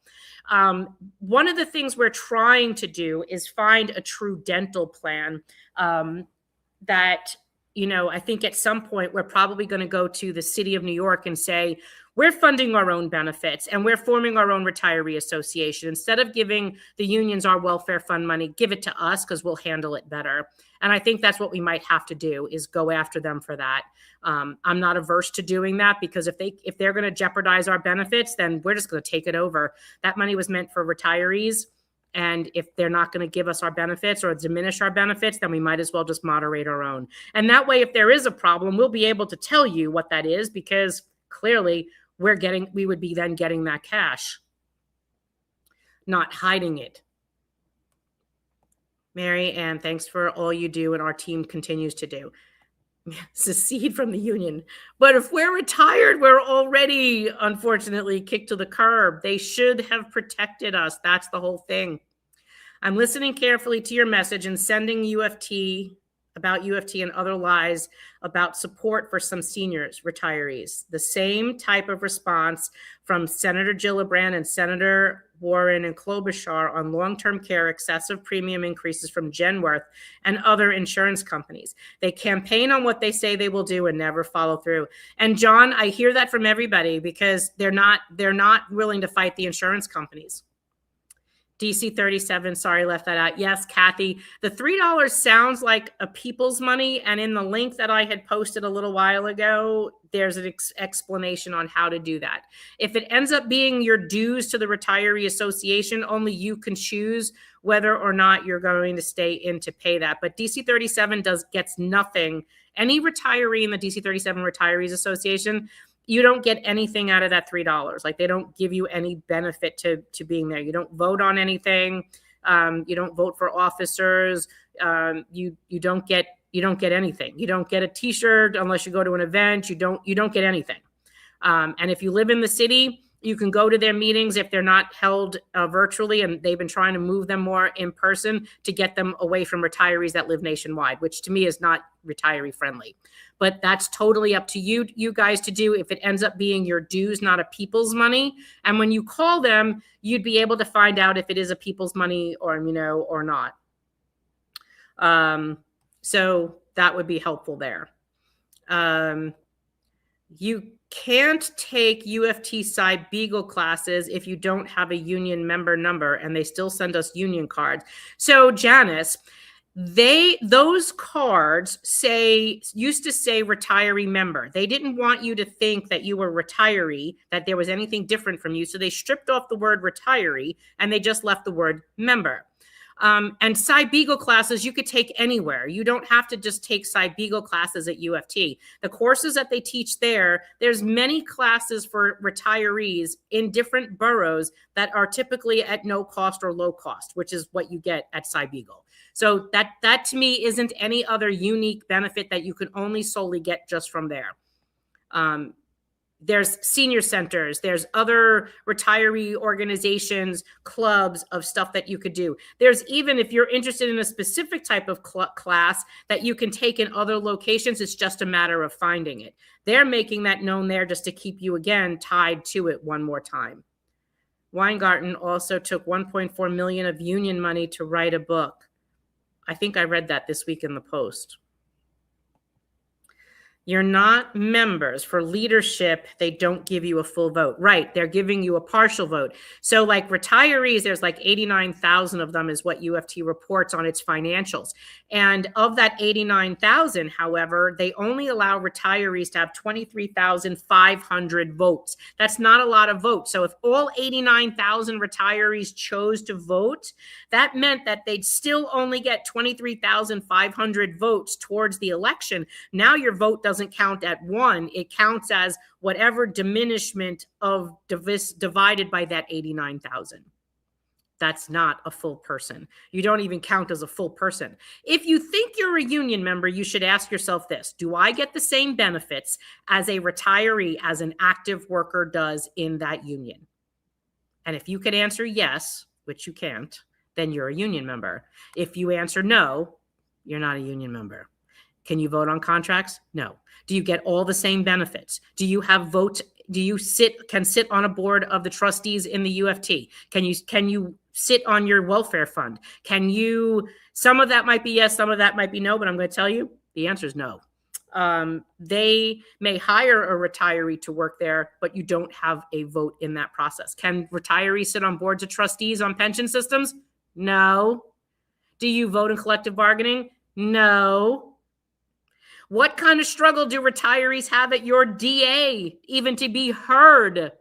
One of the things we're trying to do is find a true dental plan that, I think at some point we're probably going to go to the city of New York and say, we're funding our own benefits and we're forming our own retiree association. Instead of giving the unions our welfare fund money, give it to us because we'll handle it better. And I think that's what we might have to do, is go after them for that. I'm not averse to doing that, because if they're going to jeopardize our benefits, then we're just going to take it over. That money was meant for retirees. And if they're not going to give us our benefits or diminish our benefits, then we might as well just moderate our own. And that way, if there is a problem, we'll be able to tell you what that is, because clearly we would be then getting that cash, not hiding it. Mary Ann, thanks for all you do and our team continues to do. Secede from the union. But if we're retired, we're already, unfortunately, kicked to the curb. They should have protected us. That's the whole thing. I'm listening carefully to your message and sending about UFT and other lies about support for some seniors, retirees. The same type of response from Senator Gillibrand and Senator Warren and Klobuchar on long-term care excessive premium increases from Genworth and other insurance companies. They campaign on what they say they will do and never follow through. And John, I hear that from everybody, because they're not willing to fight the insurance companies. DC 37, sorry, left that out. Yes, Kathy, the $3 sounds like a People's Money. And in the link that I had posted a little while ago, there's an explanation on how to do that. If it ends up being your dues to the Retiree Association, only you can choose whether or not you're going to stay in to pay that. But DC 37 gets nothing. Any retiree in the DC 37 Retirees Association, you don't get anything out of that $3. Like, they don't give you any benefit to being there. You don't vote on anything. You don't vote for officers. You don't get anything. You don't get a T-shirt unless you go to an event. You don't get anything. And if you live in the city, you can go to their meetings if they're not held virtually, and they've been trying to move them more in person to get them away from retirees that live nationwide, which to me is not retiree friendly. But that's totally up to you guys to do if it ends up being your dues, not a People's Money. And when you call them, you'd be able to find out if it is a People's Money or not. So that would be helpful there. You can't take UFT Cy Beagle classes if you don't have a union member number, and they still send us union cards. So Janice, those cards used to say retiree member. They didn't want you to think that you were retiree, that there was anything different from you. So they stripped off the word retiree and they just left the word member. And Cy Beagle classes you could take anywhere. You don't have to just take Cy Beagle classes at UFT. The courses that they teach there's many classes for retirees in different boroughs that are typically at no cost or low cost, which is what you get at Cy Beagle. So that to me isn't any other unique benefit that you can only solely get just from there. There's senior centers, there's other retiree organizations, clubs of stuff that you could do. There's even, if you're interested in a specific type of class that you can take in other locations, it's just a matter of finding it. They're making that known there just to keep you, again, tied to it one more time. Weingarten also took $1.4 million of union money to write a book. I think I read that this week in the Post. You're not members. For leadership, they don't give you a full vote. Right. They're giving you a partial vote. So like retirees, there's like 89,000 of them is what UFT reports on its financials. And of that 89,000, however, they only allow retirees to have 23,500 votes. That's not a lot of votes. So if all 89,000 retirees chose to vote, that meant that they'd still only get 23,500 votes towards the election. Now your vote doesn't count at 1. It counts as whatever diminishment of divided by that 89,000. That's not a full person. You don't even count as a full person. If you think you're a union member, you should ask yourself this: do I get the same benefits as a retiree as an active worker does in that union? And if you could answer yes, which you can't, then you're a union member. If you answer no, you're not a union member. Can you vote on contracts? No. Do you get all the same benefits? Do you have votes? Do you can sit on a board of the trustees in the UFT? Can you sit on your welfare fund? Some of that might be yes, some of that might be no, but I'm going to tell you the answer is no. They may hire a retiree to work there, but you don't have a vote in that process. Can retirees sit on boards of trustees on pension systems? No. Do you vote in collective bargaining? No. What kind of struggle do retirees have at your DA even to be heard?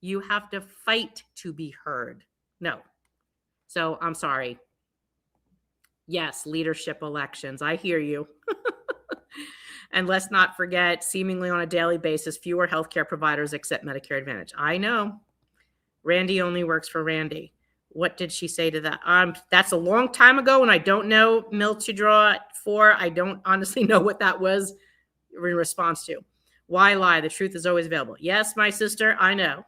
You have to fight to be heard. No. So I'm sorry. Yes, leadership elections. I hear you. And let's not forget, seemingly on a daily basis, fewer healthcare providers accept Medicare Advantage. I know. Randy only works for Randy. What did she say to that? That's a long time ago, and I don't know, Mill to draw for. I don't honestly know what that was in response to. Why lie? The truth is always available. Yes, my sister, I know.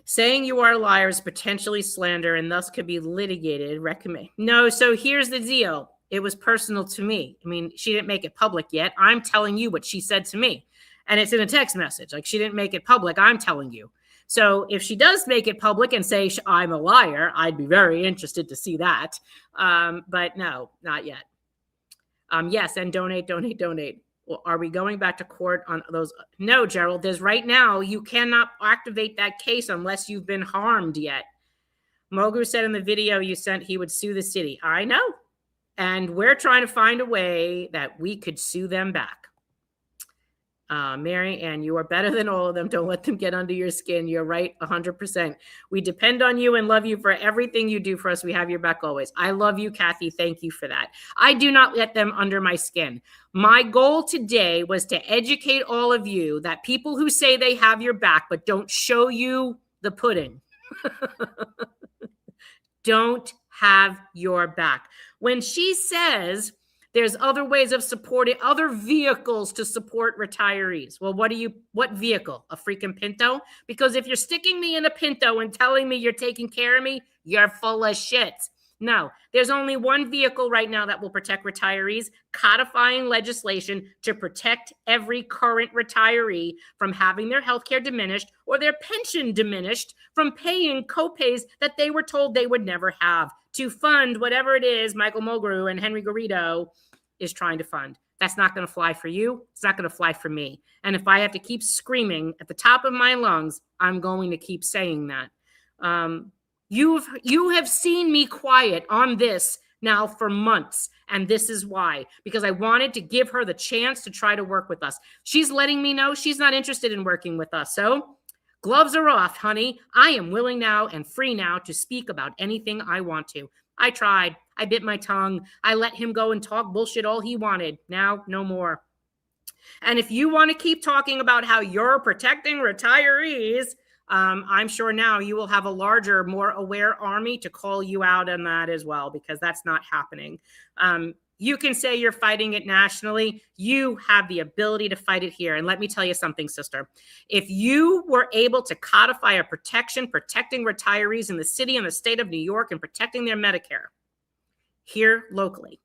Saying you are a liar is potentially slander and thus could be litigated. Recommend. No, so here's the deal. It was personal to me. I mean, she didn't make it public yet. I'm telling you what she said to me. And it's in a text message. Like, she didn't make it public. I'm telling you. So if she does make it public and say I'm a liar, I'd be very interested to see that. But no, not yet. Yes, and donate. Well, are we going back to court on those? No, Gerald, there's right now, you cannot activate that case unless you've been harmed yet. Mogu said in the video you sent he would sue the city. I know. And we're trying to find a way that we could sue them back. Mary Ann, you are better than all of them. Don't let them get under your skin. You're right, 100%. We depend on you and love you for everything you do for us. We have your back always. I love you, Kathy. Thank you for that. I do not let them under my skin. My goal today was to educate all of you that people who say they have your back but don't show you the pudding don't have your back. When she says there's other ways of supporting, other vehicles to support retirees. Well, what vehicle? A freaking Pinto? Because if you're sticking me in a Pinto and telling me you're taking care of me, you're full of shit. No, there's only one vehicle right now that will protect retirees: codifying legislation to protect every current retiree from having their health care diminished or their pension diminished from paying copays that they were told they would never have, to fund whatever it is Michael Mulgrew and Henry Garrido is trying to fund. That's not going to fly for you. It's not going to fly for me. And if I have to keep screaming at the top of my lungs, I'm going to keep saying that. You have seen me quiet on this now for months, and this is why, because I wanted to give her the chance to try to work with us. She's letting me know she's not interested in working with us. So gloves are off, honey. I am willing now and free now to speak about anything I want to. I tried. I bit my tongue. I let him go and talk bullshit all he wanted. Now, no more. And if you want to keep talking about how you're protecting retirees, I'm sure now you will have a larger, more aware army to call you out on that as well, because that's not happening. You can say you're fighting it nationally. You have the ability to fight it here. And let me tell you something, sister. If you were able to codify a protection protecting retirees in the city and the state of New York and protecting their Medicare here locally,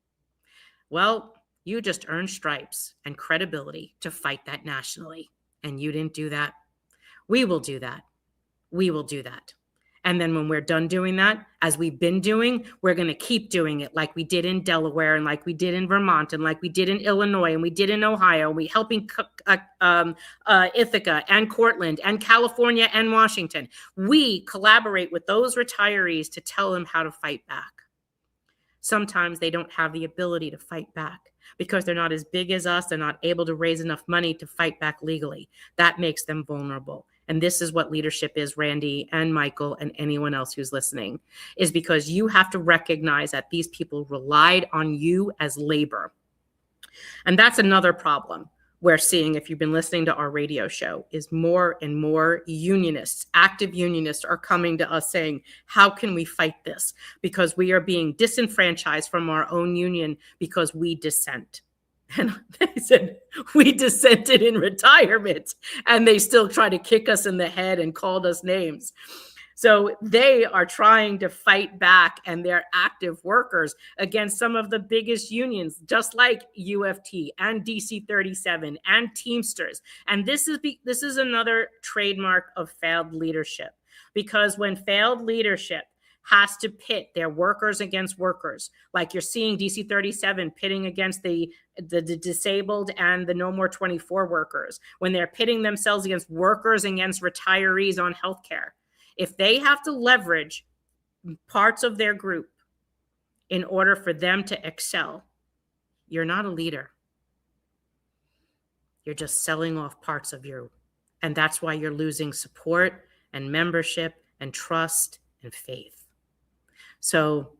well, you just earned stripes and credibility to fight that nationally. And you didn't do that. We will do that. We will do that. And then when we're done doing that, as we've been doing, we're going to keep doing it like we did in Delaware and like we did in Vermont and like we did in Illinois and we did in Ohio. We helping Ithaca and Cortland and California and Washington. We collaborate with those retirees to tell them how to fight back. Sometimes they don't have the ability to fight back because they're not as big as us. They're not able to raise enough money to fight back legally. That makes them vulnerable. And this is what leadership is, Randy and Michael and anyone else who's listening, is because you have to recognize that these people relied on you as labor. And that's another problem we're seeing, if you've been listening to our radio show, is more and more unionists, active unionists, are coming to us saying, how can we fight this? Because we are being disenfranchised from our own union because we dissent. And they said, we dissented in retirement, and they still try to kick us in the head and called us names. So they are trying to fight back, and they're active workers against some of the biggest unions, just like UFT and DC 37 and Teamsters. And this is another trademark of failed leadership, because when failed leadership has to pit their workers against workers, like you're seeing DC 37 pitting against the disabled and the No More 24 workers, when they're pitting themselves against workers against retirees on healthcare. If they have to leverage parts of their group in order for them to excel, you're not a leader. You're just selling off parts of you. And that's why you're losing support and membership and trust and faith. So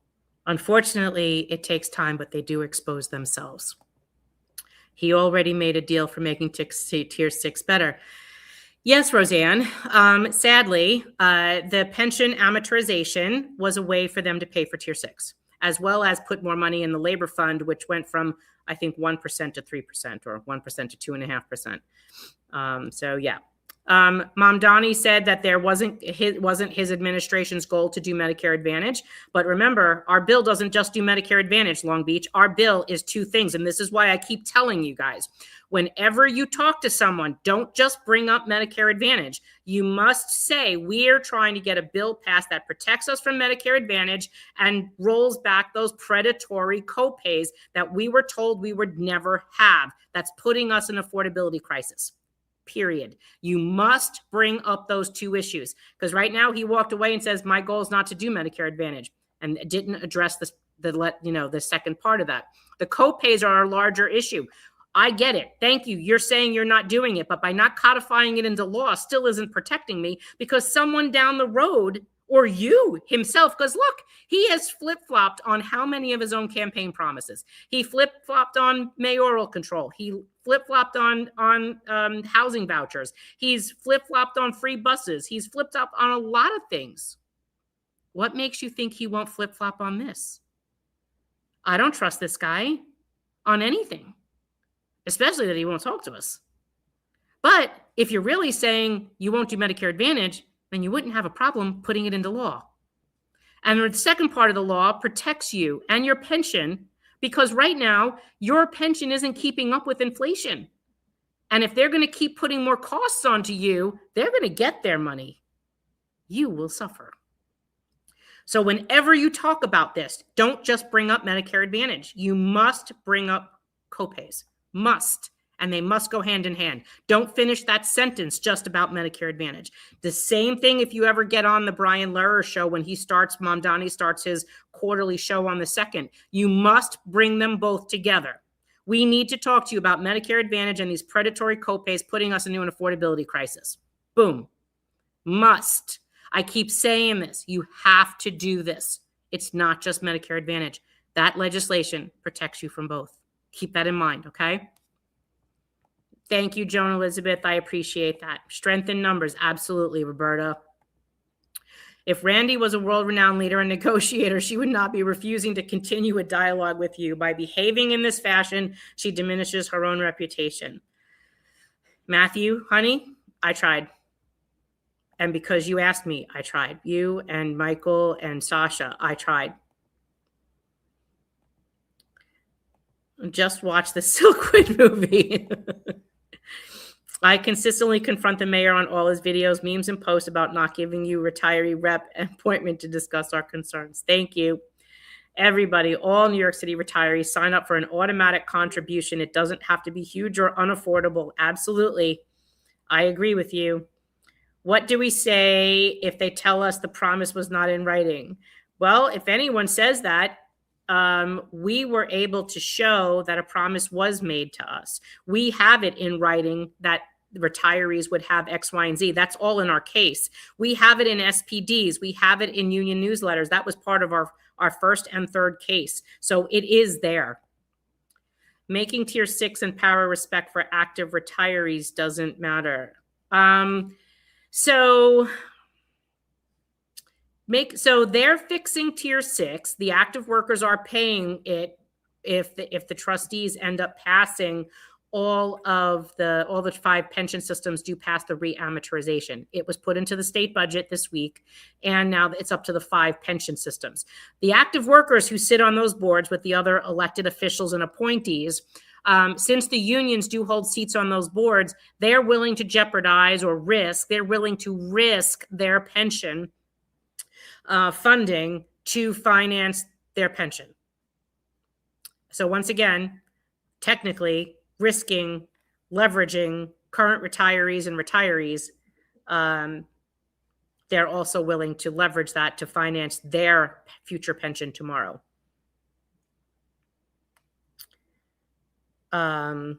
unfortunately, it takes time, but they do expose themselves. He already made a deal for making Tier 6 better. Yes, Roseanne. Sadly, the pension amortization was a way for them to pay for Tier 6, as well as put more money in the labor fund, which went from, I think, 1% to 3% or 1% to 2.5%. So, yeah. Mom Donnie said that there wasn't his administration's goal to do Medicare Advantage. But remember, our bill doesn't just do Medicare Advantage, Long Beach. Our bill is two things. And this is why I keep telling you guys, whenever you talk to someone, don't just bring up Medicare Advantage. You must say, we're trying to get a bill passed that protects us from Medicare Advantage and rolls back those predatory copays that we were told we would never have. That's putting us in an affordability crisis. Period. You must bring up those two issues, because right now he walked away and says, my goal is not to do Medicare Advantage, and didn't address the second part of that. The copays are a larger issue. I get it. Thank you. You're saying you're not doing it, but by not codifying it into law still isn't protecting me, because someone down the road, or you himself, because look, he has flip-flopped on how many of his own campaign promises. He flip-flopped on mayoral control. He flip-flopped on housing vouchers. He's flip-flopped on free buses. He's flip-flopped on a lot of things. What makes you think he won't flip-flop on this? I don't trust this guy on anything, especially that he won't talk to us. But if you're really saying you won't do Medicare Advantage, then you wouldn't have a problem putting it into law. And the second part of the law protects you and your pension, because right now your pension isn't keeping up with inflation. And if they're going to keep putting more costs onto you, they're going to get their money. You will suffer. So whenever you talk about this, don't just bring up Medicare Advantage. You must bring up copays. Must. And they must go hand in hand. Don't finish that sentence just about Medicare Advantage. The same thing if you ever get on the Brian Lehrer show when Mamdani starts his quarterly show on the 2nd. You must bring them both together. We need to talk to you about Medicare Advantage and these predatory copays putting us into an affordability crisis. Boom. Must. I keep saying this. You have to do this. It's not just Medicare Advantage. That legislation protects you from both. Keep that in mind, okay? Thank you, Joan Elizabeth. I appreciate that. Strength in numbers. Absolutely, Roberta. If Randy was a world-renowned leader and negotiator, she would not be refusing to continue a dialogue with you. By behaving in this fashion, she diminishes her own reputation. Matthew, honey, I tried. And because you asked me, I tried. You and Michael and Sasha, I tried. Just watch the Silkwood movie. I consistently confront the mayor on all his videos, memes, and posts about not giving you retiree rep appointment to discuss our concerns. Thank you. Everybody, all New York City retirees, sign up for an automatic contribution. It doesn't have to be huge or unaffordable. Absolutely. I agree with you. What do we say if they tell us the promise was not in writing? Well, if anyone says that, we were able to show that a promise was made to us. We have it in writing that retirees would have X, Y, and Z. That's all in our case. We have it in SPDs. We have it in union newsletters. That was part of our first and third case. So it is there. Making tier 6 empower respect for active retirees doesn't matter. So they're fixing tier 6. The active workers are paying it if the trustees end up passing all the 5 pension systems do pass the reamortization. It was put into the state budget this week, and now it's up to the 5 pension systems. The active workers who sit on those boards with the other elected officials and appointees, since the unions do hold seats on those boards, they're willing to jeopardize or risk, they're willing to risk their pension funding to finance their pension. So once again, technically risking, leveraging current retirees and retirees, they're also willing to leverage that to finance their future pension tomorrow. And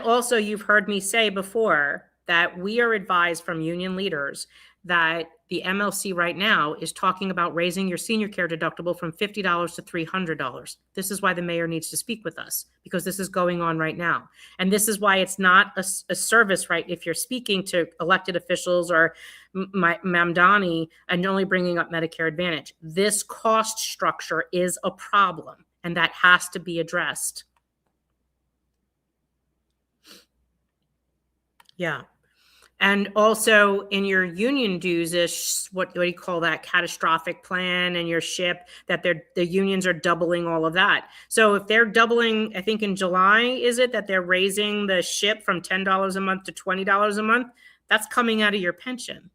also, you've heard me say before that we are advised from union leaders that the MLC right now is talking about raising your senior care deductible from $50 to $300. This is why the mayor needs to speak with us, because this is going on right now. And this is why it's not a service, right? If you're speaking to elected officials or Mamdani and only bringing up Medicare Advantage, this cost structure is a problem, and that has to be addressed. Yeah. And also in your union dues is what do you call that, catastrophic plan, and your SHIP, that the unions are doubling all of that. So if they're doubling, I think in July, is it that they're raising the SHIP from $10 a month to $20 a month? That's coming out of your pension.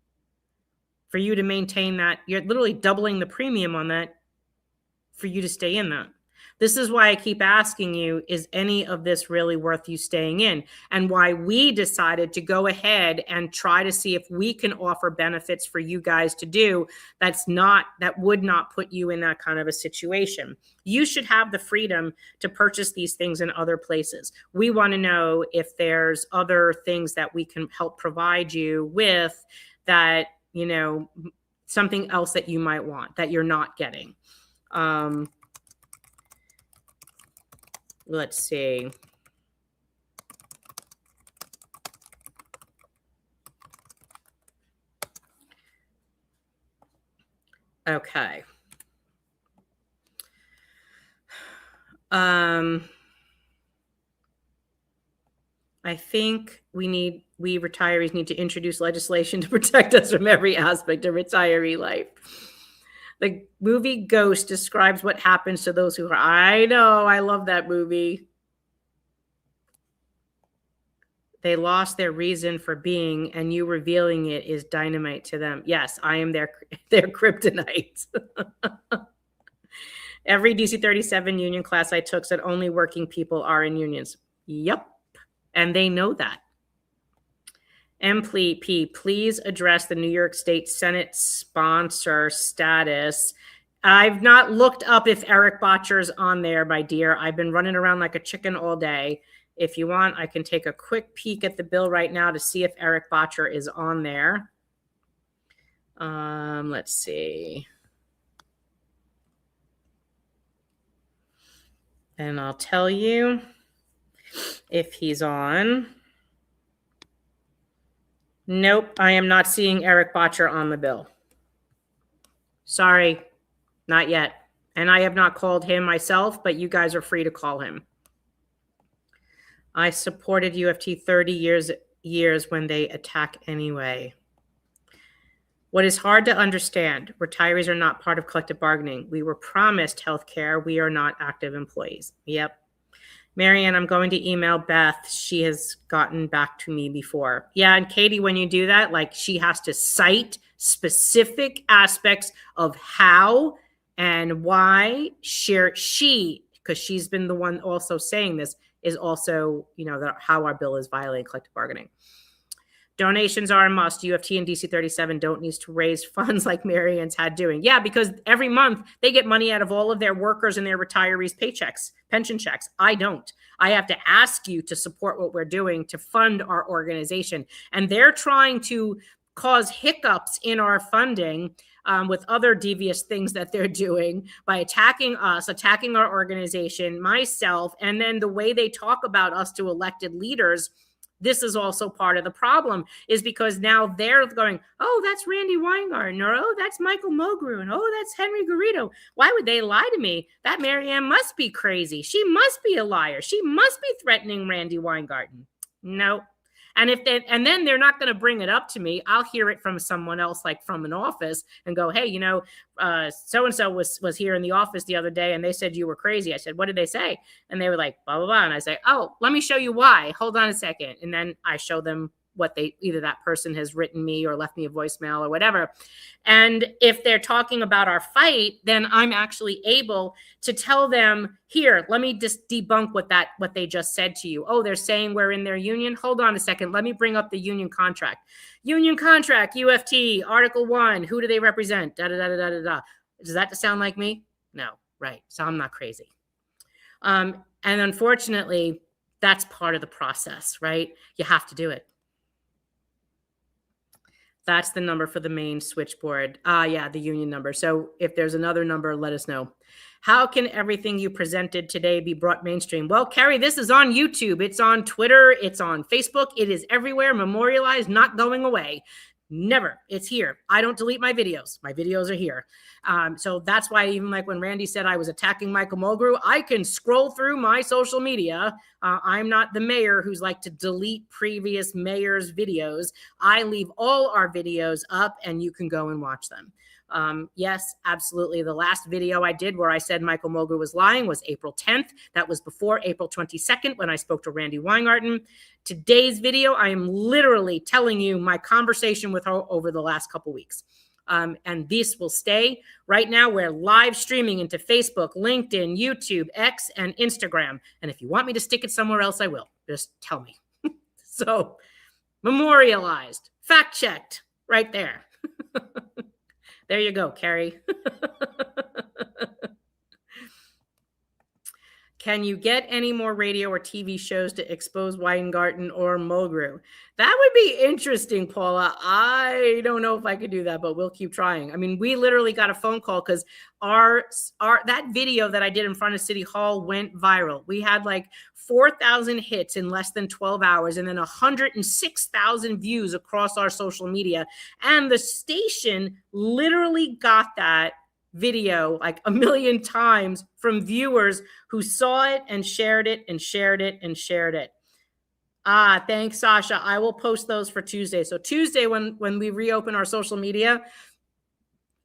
For you to maintain that, you're literally doubling the premium on that for you to stay in that. This is why I keep asking you, is any of this really worth you staying in? And why we decided to go ahead and try to see if we can offer benefits for you guys to do that would not put you in that kind of a situation. You should have the freedom to purchase these things in other places. We want to know if there's other things that we can help provide you with that, something else that you might want that you're not getting. Let's see. Okay. I think we retirees need to introduce legislation to protect us from every aspect of retiree life. The movie Ghost describes what happens to those who are. I know, I love that movie. They lost their reason for being, and you revealing it is dynamite to them. Yes, I am their kryptonite. Every DC 37 union class I took said only working people are in unions. Yep, and they know that. MP, please address the New York State Senate sponsor status. I've not looked up if Eric Botcher's on there, my dear. I've been running around like a chicken all day. If you want, I can take a quick peek at the bill right now to see if Eric Botcher is on there. Let's see. And I'll tell you if he's on. Nope, I am not seeing Eric Botcher on the bill. Sorry, not yet. And I have not called him myself, but you guys are free to call him. I supported UFT 30 years when they attack anyway. What is hard to understand, retirees are not part of collective bargaining. We were promised health care. We are not active employees. Yep. Marianne, I'm going to email Beth. She has gotten back to me before. Yeah, and Katie, when you do that, like she has to cite specific aspects of how and why she, because she's been the one also saying this, is also, how our bill is violating collective bargaining. Donations are a must. UFT and DC 37 don't need to raise funds like Marianne's had doing. Yeah, because every month they get money out of all of their workers and their retirees' paychecks, pension checks. I don't. I have to ask you to support what we're doing to fund our organization. And they're trying to cause hiccups in our funding with other devious things that they're doing by attacking us, attacking our organization, myself, and then the way they talk about us to elected leaders. This is also part of the problem, is because now they're going, oh, that's Randy Weingarten, or oh, that's Michael Mulgrew, and oh, that's Henry Garrido. Why would they lie to me? That Marianne must be crazy. She must be a liar. She must be threatening Randy Weingarten. No. And then they're not going to bring it up to me. I'll hear it from someone else, like from an office, and go, hey, so-and-so was here in the office the other day and they said you were crazy. I said, what did they say? And they were like, blah, blah, blah. And I say, oh, let me show you why. Hold on a second. And then I show them what either that person has written me or left me a voicemail or whatever. And if they're talking about our fight, then I'm actually able to tell them, here, let me just debunk what they just said to you. Oh, they're saying we're in their union. Hold on a second. Let me bring up the union contract. Union contract, UFT, Article 1. Who do they represent? Da, da, da, da, da, da. Does that sound like me? No, right. So I'm not crazy. And unfortunately, that's part of the process, right? You have to do it. That's the number for the main switchboard. Yeah, the union number. So if there's another number, let us know. How can everything you presented today be brought mainstream? Well, Carrie, this is on YouTube. It's on Twitter. It's on Facebook. It is everywhere, memorialized, not going away. Never. It's here. I don't delete my videos. My videos are here. So that's why even like when Randy said I was attacking Michael Mulgrew, I can scroll through my social media. I'm not the mayor who's like to delete previous mayor's videos. I leave all our videos up and you can go and watch them. Yes, absolutely. The last video I did where I said Michael Mulgrew was lying was April 10th. That was before April 22nd when I spoke to Randy Weingarten. Today's video, I am literally telling you my conversation with her over the last couple weeks. And this will stay. Right now, we're live streaming into Facebook, LinkedIn, YouTube, X, and Instagram. And if you want me to stick it somewhere else, I will. Just tell me. So, memorialized, fact-checked, right there. There you go, Carrie. Can you get any more radio or TV shows to expose Weingarten or Mulgrew? That would be interesting, Paula. I don't know if I could do that, but we'll keep trying. I mean, we literally got a phone call because that video that I did in front of City Hall went viral. We had like 4,000 hits in less than 12 hours and then 106,000 views across our social media. And the station literally got that video like a million times from viewers who saw it and shared it and shared it and shared it. Thanks, Sasha. I will post those for Tuesday. So Tuesday, when we reopen our social media,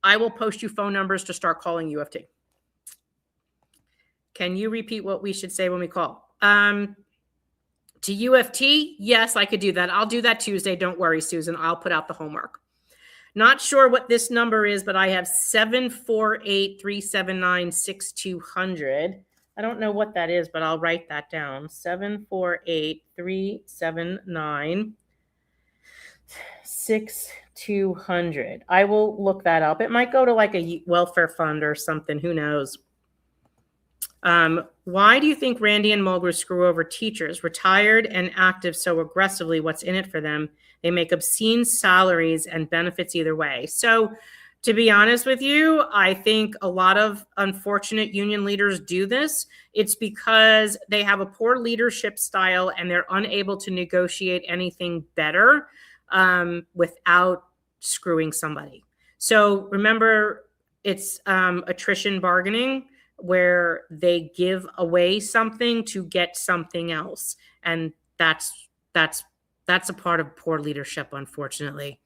I will post you phone numbers to start calling UFT. Can you repeat what we should say when we call? To UFT, yes, I could do that. I'll do that Tuesday. Don't worry, Susan. I'll put out the homework. Not sure what this number is, but I have 748-379-6200. I don't know what that is, but I'll write that down. 748-379-6200. I will look that up. It might go to like a welfare fund or something. Who knows? Why do you think Randy and Mulgrew screw over teachers, retired and active, so aggressively? What's in it for them? They make obscene salaries and benefits either way. So to be honest with you, I think a lot of unfortunate union leaders do this. It's because they have a poor leadership style and they're unable to negotiate anything better without screwing somebody. So remember, it's attrition bargaining, where they give away something to get something else. And that's a part of poor leadership, unfortunately.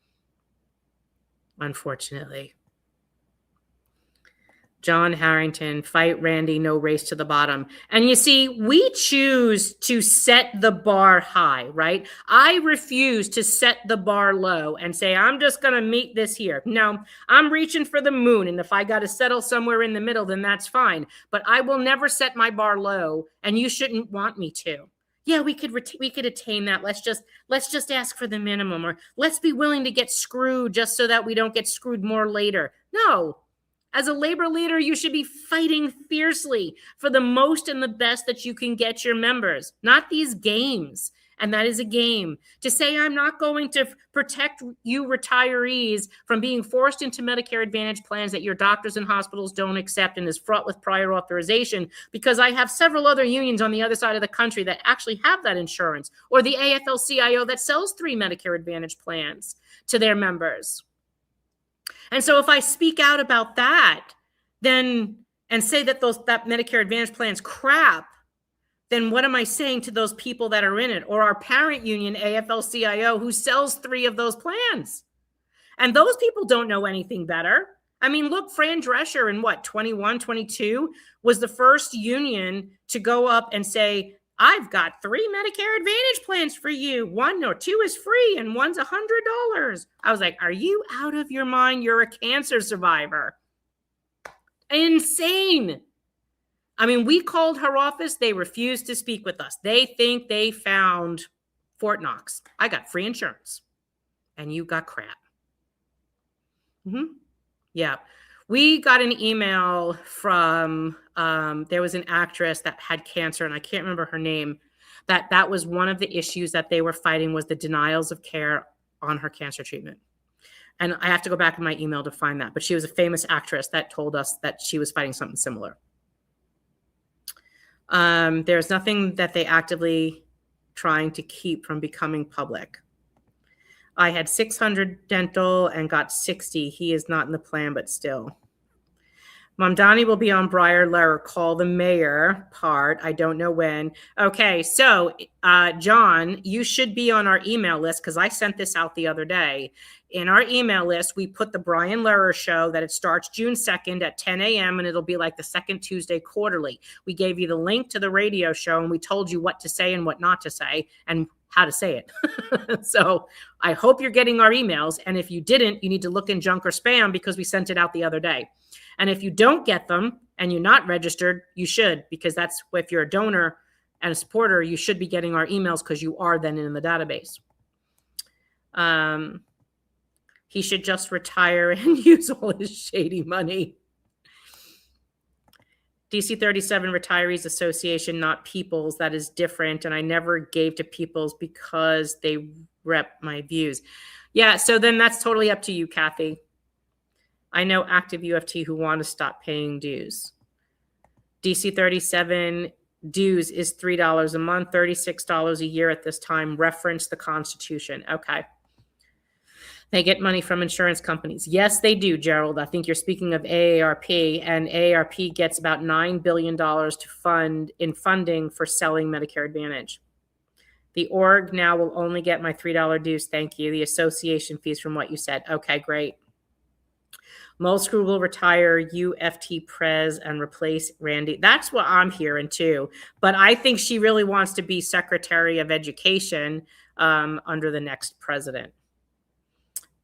John Harrington, fight Randy, no race to the bottom. And you see, we choose to set the bar high, right? I refuse to set the bar low and say, I'm just going to meet this here. No, I'm reaching for the moon. And if I got to settle somewhere in the middle, then that's fine. But I will never set my bar low, and you shouldn't want me to. Yeah, we could attain that. Let's just ask for the minimum, or let's be willing to get screwed just so that we don't get screwed more later. No. As a labor leader, you should be fighting fiercely for the most and the best that you can get your members, not these games. And that is a game. To say I'm not going to protect you retirees from being forced into Medicare Advantage plans that your doctors and hospitals don't accept and is fraught with prior authorization, because I have several other unions on the other side of the country that actually have that insurance, or the AFL-CIO that sells 3 Medicare Advantage plans to their members. And so if I speak out about that, then, and say that that Medicare Advantage plan's crap, then what am I saying to those people that are in it, or our parent union, AFL-CIO, who sells 3 of those plans? And those people don't know anything better. I mean, look, Fran Drescher in 21, 22 was the first union to go up and say, I've got 3 Medicare Advantage plans for you. 1 or 2 is free and 1's $100. I was like, are you out of your mind? You're a cancer survivor. Insane. I mean, we called her office. They refused to speak with us. They think they found Fort Knox. I got free insurance and you got crap. Yeah. We got an email from, there was an actress that had cancer, and I can't remember her name, that was one of the issues that they were fighting, was the denials of care on her cancer treatment. And I have to go back in my email to find that. But she was a famous actress that told us that she was fighting something similar. There's nothing that they actively trying to keep from becoming public. I had 600 dental and got 60. He is not in the plan, but still. Mom Donnie will be on Briar Lehrer. Call the mayor part. I don't know when. Okay, so John, you should be on our email list, because I sent this out the other day. In our email list, we put the Brian Lehrer show that it starts June 2nd at 10 a.m. and it'll be like the second Tuesday quarterly. We gave you the link to the radio show, and we told you what to say and what not to say and how to say it. So I hope you're getting our emails. And if you didn't, you need to look in junk or spam, because we sent it out the other day. And if you don't get them and you're not registered, you should, because that's, if you're a donor and a supporter, you should be getting our emails, because you are then in the database. He should just retire and use all his shady money. DC 37 Retirees Association, not People's. That is different. And I never gave to People's because they rep my views. Yeah, so then that's totally up to you, Kathy. I know active UFT who want to stop paying dues. DC 37 dues is $3 a month, $36 a year at this time. Reference the Constitution. Okay. They get money from insurance companies. Yes, they do, Gerald. I think you're speaking of AARP, and AARP gets about $9 billion to fund in funding for selling Medicare Advantage. The org now will only get my $3 dues. Thank you. The association fees from what you said. Okay, great. Mulscrew will retire UFT Prez and replace Randy. That's what I'm hearing too. But I think she really wants to be Secretary of Education under the next president.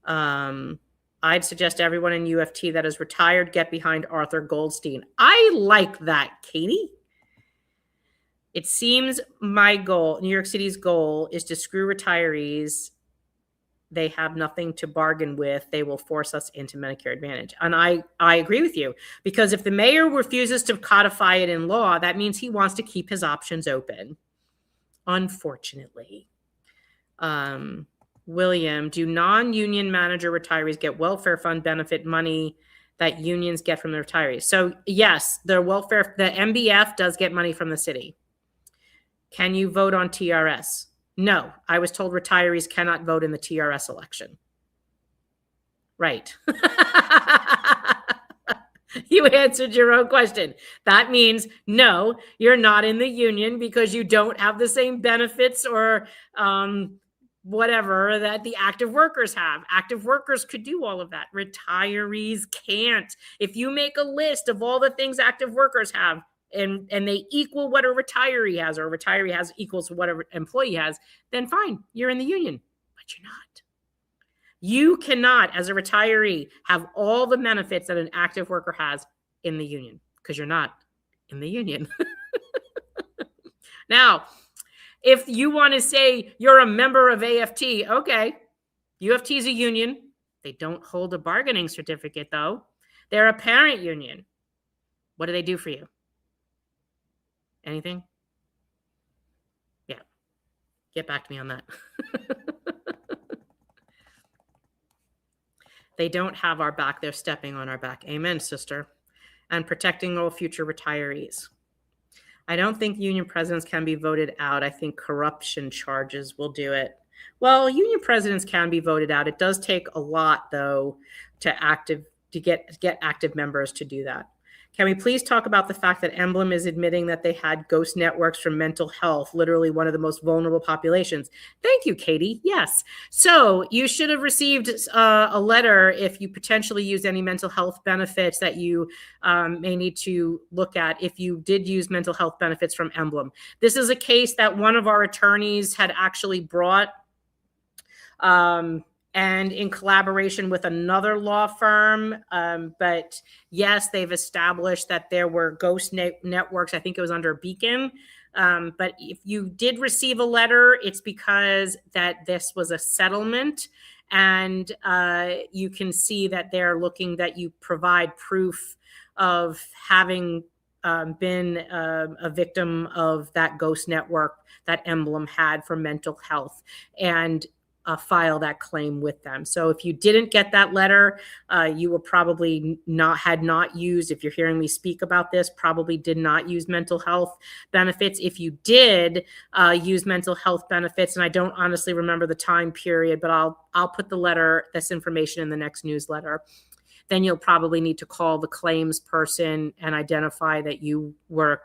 I'd suggest everyone in UFT that is retired get behind Arthur Goldstein. I like that, Katie. It seems my goal, New York City's goal, is to screw retirees. They have nothing to bargain with. They will force us into Medicare Advantage. And I agree with you, because if the mayor refuses to codify it in law, that means he wants to keep his options open, unfortunately. William, do non-union manager retirees get welfare fund benefit money that unions get from the retirees? So yes, the MBF does get money from the city. Can you vote on TRS? No, I was told retirees cannot vote in the TRS election. Right. You answered your own question. That means no, you're not in the union because you don't have the same benefits or whatever that the active workers have. Active workers could do all of that. Retirees can't. If you make a list of all the things active workers have, and they equal what a retiree has, or a retiree has equals what an employee has, then fine, you're in the union, but you're not. You cannot, as a retiree, have all the benefits that an active worker has in the union, because you're not in the union. Now, if you want to say you're a member of AFT, okay, UFT is a union. They don't hold a bargaining certificate, though. They're a parent union. What do they do for you? Anything? Yeah. Get back to me on that. They don't have our back. They're stepping on our back. Amen, sister. And protecting all future retirees. I don't think union presidents can be voted out. I think corruption charges will do it. Well, union presidents can be voted out. It does take a lot, though, to get active members to do that. Can we please talk about the fact that Emblem is admitting that they had ghost networks for mental health, literally one of the most vulnerable populations? Thank you, Katie. Yes. So you should have received a letter if you potentially used any mental health benefits that you may need to look at if you did use mental health benefits from Emblem. This is a case that one of our attorneys had actually brought and in collaboration with another law firm. But yes, they've established that there were ghost networks. I think it was under Beacon. But if you did receive a letter, it's because that this was a settlement. And you can see that they're looking that you provide proof of having been a victim of that ghost network that Emblem had for mental health, and file that claim with them. So if you didn't get that letter, you were probably had not used, if you're hearing me speak about this, probably did not use mental health benefits. If you did use mental health benefits, and I don't honestly remember the time period, but I'll put this information in the next newsletter. Then you'll probably need to call the claims person and identify that you were a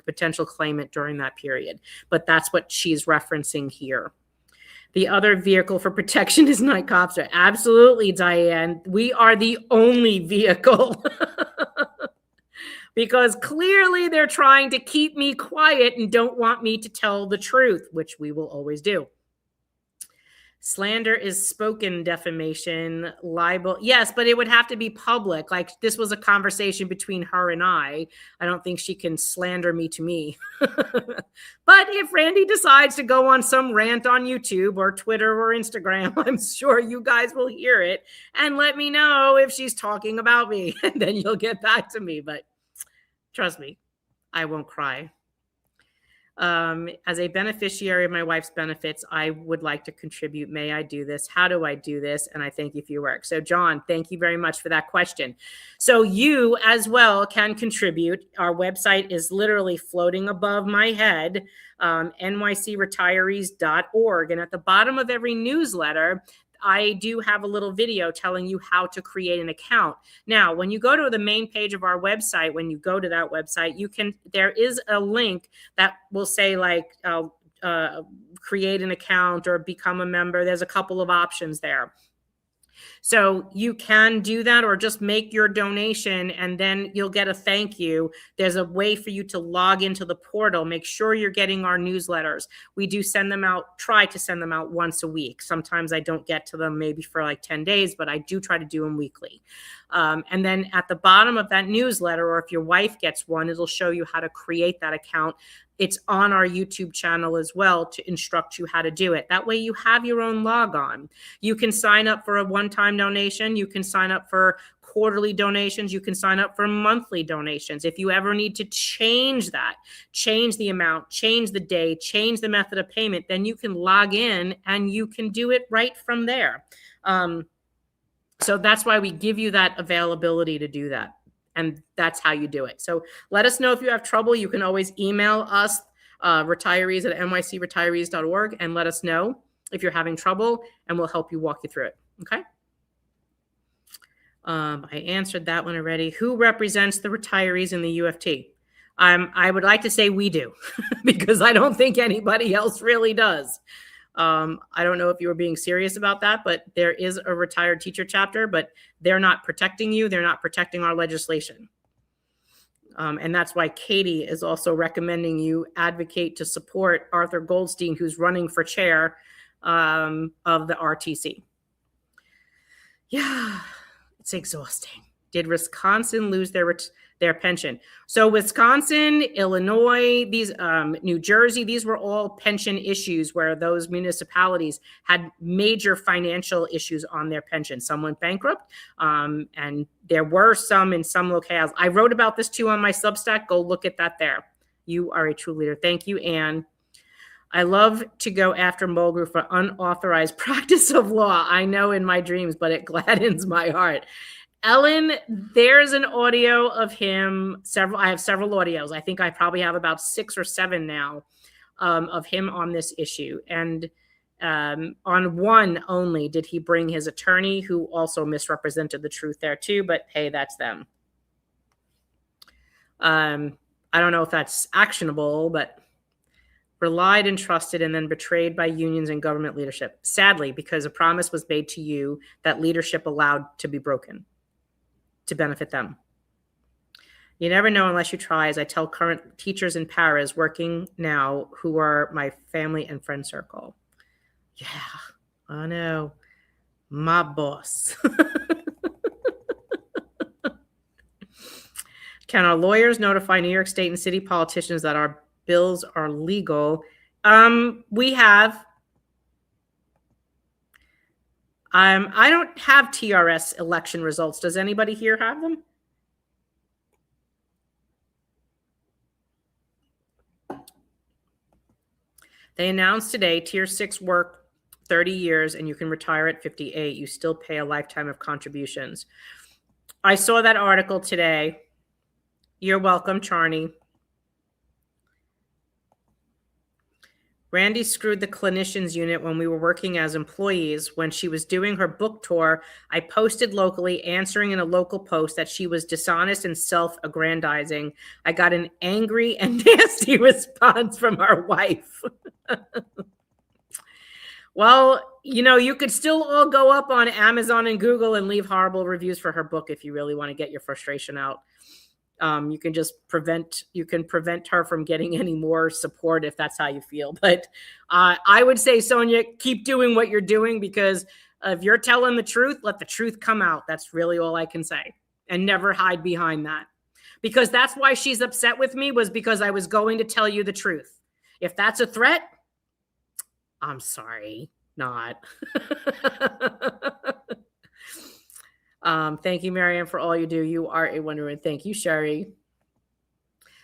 potential claimant during that period. But that's what she's referencing here. The other vehicle for protection is night cops. Absolutely, Diane. We are the only vehicle. Because clearly they're trying to keep me quiet and don't want me to tell the truth, which we will always do. Slander is spoken defamation, libel. Yes, but it would have to be public. Like, this was a conversation between her and I. I don't think she can slander me to me. But if Randy decides to go on some rant on YouTube or Twitter or Instagram, I'm sure you guys will hear it and let me know if she's talking about me. And then you'll get back to me. But trust me, I won't cry. As a beneficiary of my wife's benefits, I would like to contribute. May I do this? How do I do this? And I thank you for your work. So John, thank you very much for that question. So you as well can contribute. Our website is literally floating above my head, nycretirees.org. And at the bottom of every newsletter, I do have a little video telling you how to create an account. Now, when you go to the main page of our website, when you go to that website, there is a link that will say like, create an account or become a member. There's a couple of options there. So you can do that, or just make your donation and then you'll get a thank you. There's a way for you to log into the portal. Make sure you're getting our newsletters. We do send them out, try to send them out once a week. Sometimes I don't get to them maybe for like 10 days, but I do try to do them weekly. And then at the bottom of that newsletter, or if your wife gets one, it'll show you how to create that account. It's on our YouTube channel as well to instruct you how to do it. That way you have your own logon. You can sign up for a one-time donation. You can sign up for quarterly donations. You can sign up for monthly donations. If you ever need to change that, change the amount, change the day, change the method of payment, then you can log in and you can do it right from there. So that's why we give you that availability to do that. And that's how you do it. So let us know if you have trouble. You can always email us, retirees@nycretirees.org, and let us know if you're having trouble, and we'll help you walk you through it. Okay? I answered that one already. Who represents the retirees in the UFT? I would like to say we do, because I don't think anybody else really does. I don't know if you were being serious about that, but there is a retired teacher chapter, but they're not protecting you. They're not protecting our legislation. And that's why Katie is also recommending you advocate to support Arthur Goldstein, who's running for chair of the RTC. Yeah, it's exhausting. Did Wisconsin lose their pension? So Wisconsin, Illinois, these New Jersey, these were all pension issues where those municipalities had major financial issues on their pension. Some went bankrupt, and there were some in some locales. I wrote about this too on my Substack. Go look at that there. You are a true leader. Thank you, Anne. I love to go after Mulgrew for unauthorized practice of law. I know in my dreams, but it gladdens my heart. Ellen, there's an audio of him. I have several audios. I think I probably have about 6 or 7 now of him on this issue. And on one only did he bring his attorney, who also misrepresented the truth there too. But hey, that's them. I don't know if that's actionable, but relied and trusted and then betrayed by unions and government leadership. Sadly, because a promise was made to you that leadership allowed to be broken to benefit them. You never know unless you try, as I tell current teachers and paras working now who are my family and friend circle. Yeah, I know. My boss. Can our lawyers notify New York State and city politicians that our bills are legal? We have. I don't have TRS election results. Does anybody here have them? They announced today Tier 6 work 30 years and you can retire at 58. You still pay a lifetime of contributions. I saw that article today. You're welcome, Charney. Randy screwed the clinicians unit when we were working as employees. When she was doing her book tour, I posted locally, answering in a local post that she was dishonest and self-aggrandizing. I got an angry and nasty response from our wife. Well, you know, you could still all go up on Amazon and Google and leave horrible reviews for her book if you really want to get your frustration out. You can just prevent her from getting any more support if that's how you feel. But I would say, Sonia, keep doing what you're doing, because if you're telling the truth, let the truth come out. That's really all I can say. And never hide behind that. Because that's why she's upset with me, was because I was going to tell you the truth. If that's a threat, I'm sorry, not. Thank you, Marianne, for all you do. You are a wonder. And thank you, Sherry.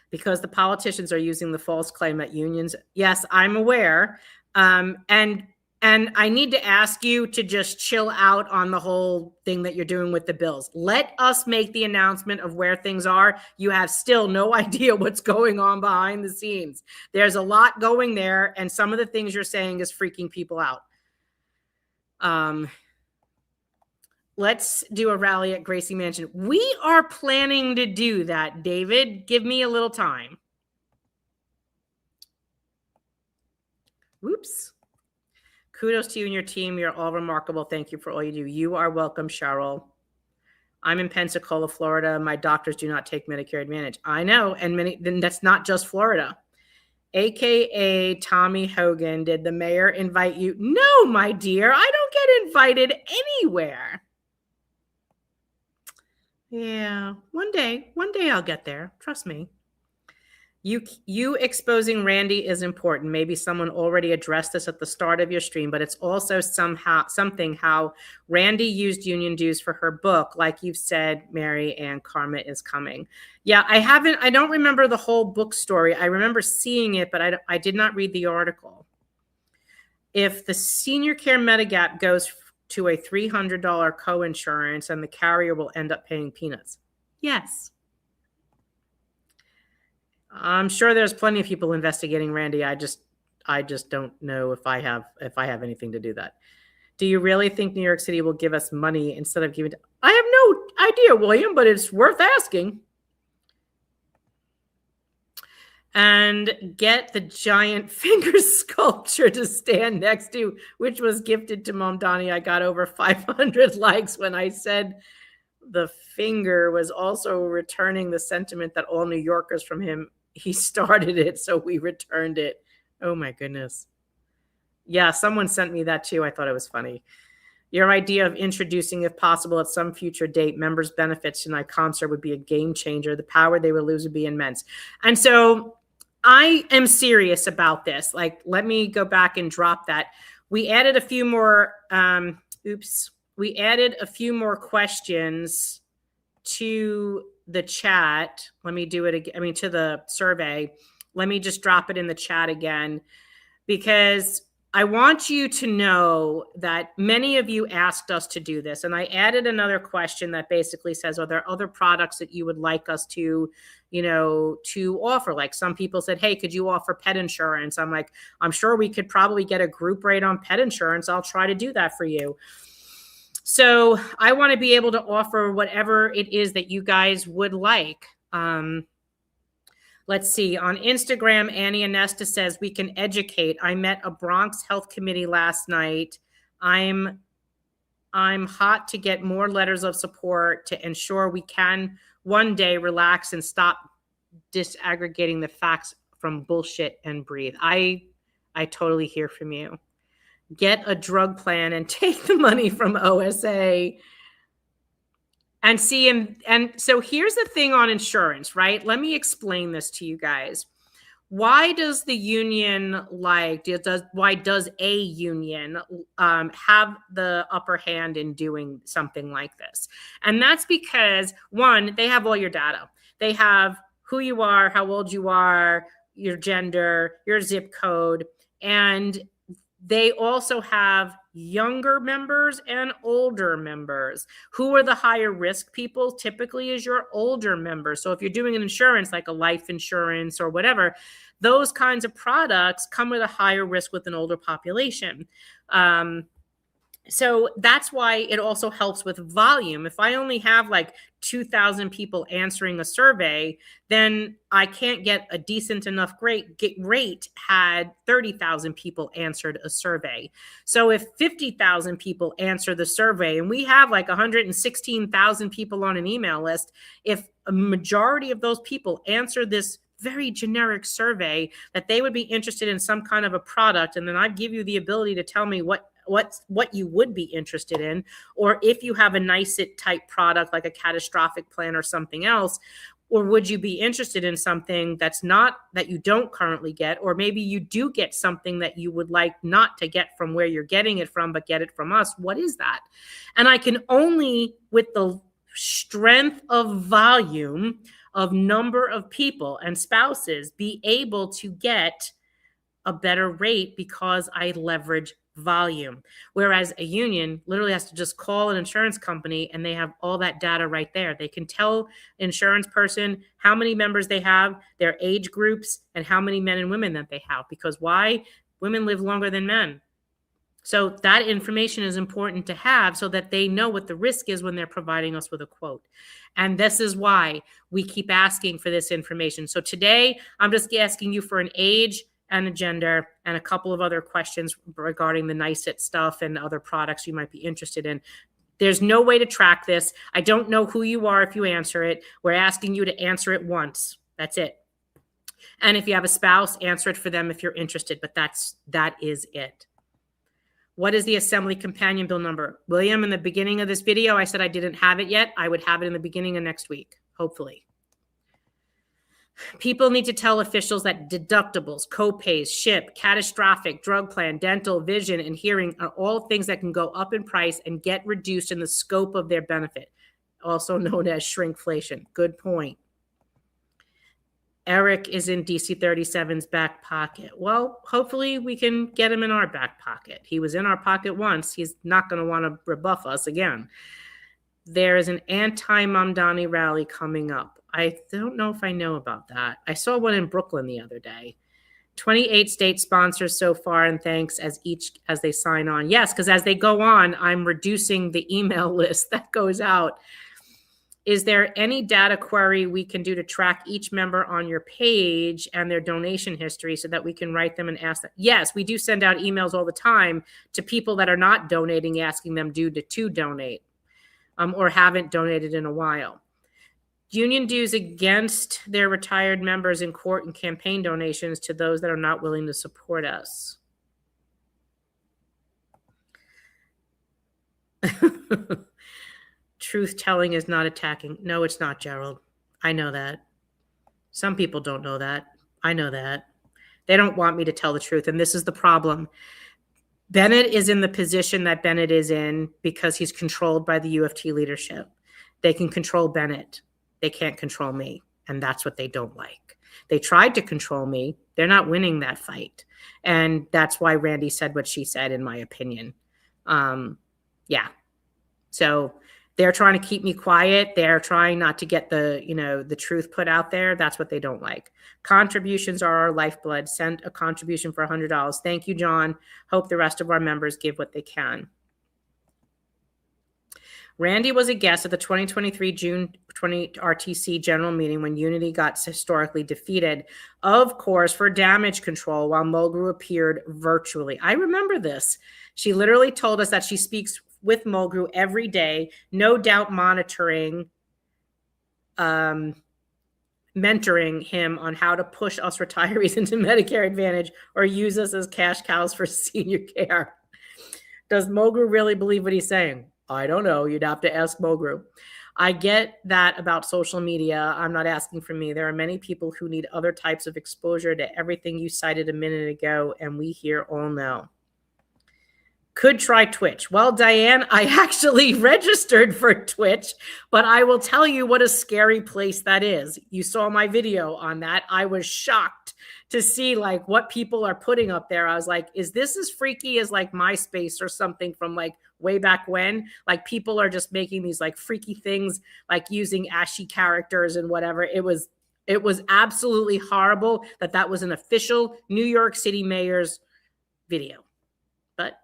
Because the politicians are using the false claim that unions. Yes, I'm aware. And I need to ask you to just chill out on the whole thing that you're doing with the bills. Let us make the announcement of where things are. You have still no idea what's going on behind the scenes. There's a lot going there, and some of the things you're saying is freaking people out. Let's do a rally at Gracie Mansion. We are planning to do that, David. Give me a little time. Whoops. Kudos to you and your team. You're all remarkable. Thank you for all you do. You are welcome, Cheryl. I'm in Pensacola, Florida. My doctors do not take Medicare Advantage. I know. And then that's not just Florida. AKA Tommy Hogan. Did the mayor invite you? No, my dear. I don't get invited anywhere. Yeah, one day I'll get there. Trust me. You exposing Randy is important. Maybe someone already addressed this at the start of your stream, but it's also something how Randy used union dues for her book. Like you've said, Mary, and Karma is coming. Yeah, I don't remember the whole book story. I remember seeing it, but I did not read the article. If the senior care Medigap goes to a $300 co-insurance and the carrier will end up paying peanuts. Yes. I'm sure there's plenty of people investigating Randy. I just don't know if I have anything to do that. Do you really think New York City will give us money instead of giving? I have no idea, William, but it's worth asking. and get the giant finger sculpture to stand next to, which was gifted to Mom Donnie. I got over 500 likes when I said the finger was also returning the sentiment that all New Yorkers from him, he started it, so we returned it. Oh my goodness. Yeah, someone sent me that too. I thought it was funny. Your idea of introducing, if possible, at some future date, members' benefits tonight concert would be a game changer. The power they would lose would be immense. And so I am serious about this. Like, let me go back and drop that. We added a few more, we added a few more questions to the chat. Let me do it again. I mean, to the survey. Let me just drop it in the chat again, because I want you to know that many of you asked us to do this. And I added another question that basically says, are there other products that you would like us to, to offer? Like, some people said, hey, could you offer pet insurance? I'm like, I'm sure we could probably get a group rate on pet insurance. I'll try to do that for you. So I want to be able to offer whatever it is that you guys would like. Let's see. On Instagram, Annie Anesta says, we can educate. I met a Bronx Health Committee last night. I'm hot to get more letters of support to ensure we can one day relax and stop disaggregating the facts from bullshit and breathe. I totally hear from you. Get a drug plan and take the money from OSA. And see, and so here's the thing on insurance, right? Let me explain this to you guys. Why does the union why does a union have the upper hand in doing something like this? And that's because, one, they have all your data. They have who you are, how old you are, your gender, your zip code, and they also have younger members and older members. Who are the higher risk people? Typically is your older members. So if you're doing an insurance like a life insurance or whatever, those kinds of products come with a higher risk with an older population. So that's why it also helps with volume. If I only have like 2,000 people answering a survey, then I can't get a decent enough rate had 30,000 people answered a survey. So if 50,000 people answer the survey and we have like 116,000 people on an email list, if a majority of those people answer this very generic survey that they would be interested in some kind of a product, and then I give you the ability to tell me what you would be interested in, or if you have a NICET type product like a catastrophic plan or something else, or would you be interested in something that you don't currently get, or maybe you do get something that you would like not to get from where you're getting it from, but get it from us. What is that? And I can only, with the strength of volume of number of people and spouses, be able to get a better rate because I leverage volume. Whereas a union literally has to just call an insurance company and they have all that data right there. They can tell an insurance person how many members they have, their age groups, and how many men and women that they have. Because why? Women live longer than men. So that information is important to have so that they know what the risk is when they're providing us with a quote. And this is why we keep asking for this information. So today, I'm just asking you for an age and a gender and a couple of other questions regarding the NICET stuff and other products you might be interested in. There's no way to track this. I don't know who you are if you answer it. We're asking you to answer it once. That's it. And if you have a spouse, answer it for them if you're interested. But that is it. What is the Assembly Companion Bill number? William, in the beginning of this video, I said I didn't have it yet. I would have it in the beginning of next week, hopefully. People need to tell officials that deductibles, co-pays, SHIP, catastrophic, drug plan, dental, vision, and hearing are all things that can go up in price and get reduced in the scope of their benefit, also known as shrinkflation. Good point. Eric is in DC 37's back pocket. Well, hopefully we can get him in our back pocket. He was in our pocket once. He's not going to want to rebuff us again. There is an anti-Mamdani rally coming up. I don't know if I know about that. I saw one in Brooklyn the other day. 28 state sponsors so far, and thanks as they sign on. Yes, because as they go on, I'm reducing the email list that goes out. Is there any data query we can do to track each member on your page and their donation history so that we can write them and ask them? Yes, we do send out emails all the time to people that are not donating, asking them to donate or haven't donated in a while. Union dues against their retired members in court and campaign donations to those that are not willing to support us. Truth telling is not attacking. No, it's not, Gerald. I know that. Some people don't know that. I know that. They don't want me to tell the truth. And this is the problem. Bennett is in the position that Bennett is in because he's controlled by the UFT leadership. They can control Bennett. They can't control me. And that's what they don't like. They tried to control me. They're not winning that fight. And that's why Randy said what she said, in my opinion. Yeah. So they're trying to keep me quiet. They're trying not to get the truth put out there. That's what they don't like. Contributions are our lifeblood. Send a contribution for $100. Thank you, John. Hope the rest of our members give what they can. Randy was a guest at the 2023 June 20 RTC general meeting when Unity got historically defeated, of course, for damage control while Mulgrew appeared virtually. I remember this. She literally told us that she speaks with Mulgrew every day, no doubt mentoring him on how to push us retirees into Medicare Advantage or use us as cash cows for senior care. Does Mulgrew really believe what he's saying? I don't know. You'd have to ask Mulgrew. I get that about social media. I'm not asking for me. There are many people who need other types of exposure to everything you cited a minute ago, and we here all know. Could try Twitch. Well, Diane, I actually registered for Twitch, but I will tell you what a scary place that is. You saw my video on that. I was shocked to see like what people are putting up there. I was like, is this as freaky as like MySpace or something from like way back when? Like people are just making these like freaky things, like using ashy characters and whatever. It was absolutely horrible that was an official New York City mayor's video. But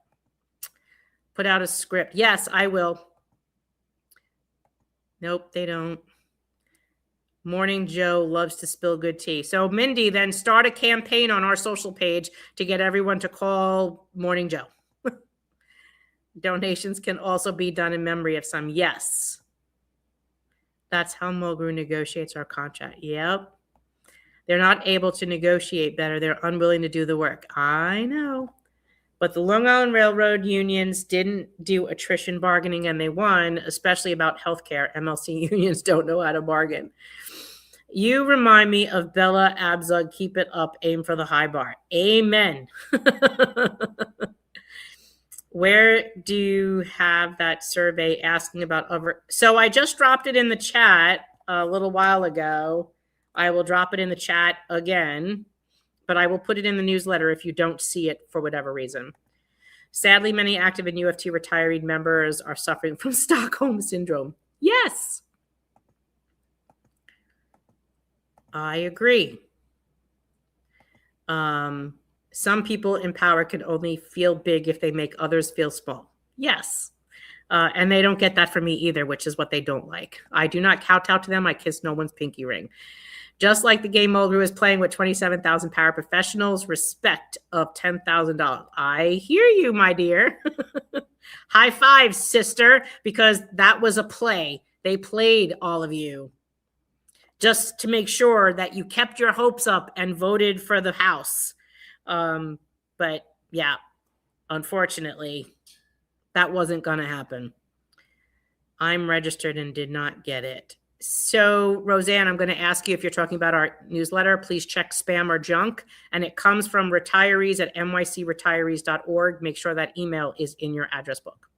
put out a script. Yes, I will. Nope, they don't. Morning Joe loves to spill good tea. So Mindy, then start a campaign on our social page to get everyone to call Morning Joe. Donations can also be done in memory of some. Yes. That's how Mulgrew negotiates our contract. Yep. They're not able to negotiate better. They're unwilling to do the work. I know. But the Long Island Railroad unions didn't do attrition bargaining and they won, especially about healthcare. MLC unions don't know how to bargain. You remind me of Bella Abzug. Keep it up. Aim for the high bar. Amen. Where do you have that survey asking about other? So I just dropped it in the chat a little while ago. I will drop it in the chat again, but I will put it in the newsletter if you don't see it for whatever reason. Sadly, many active and UFT retiree members are suffering from Stockholm Syndrome. Yes. I agree. Some people in power can only feel big if they make others feel small. Yes. And they don't get that from me either, which is what they don't like. I do not kowtow to them. I kiss no one's pinky ring. Just like the game Mulgrew is playing with 27,000 paraprofessionals, respect of $10,000. I hear you, my dear. High five, sister, because that was a play. They played all of you just to make sure that you kept your hopes up and voted for the House. But yeah, unfortunately, that wasn't going to happen. I'm registered and did not get it. So, Roseanne, I'm going to ask you if you're talking about our newsletter, please check spam or junk. And it comes from retirees@nycretirees.org. Make sure that email is in your address book.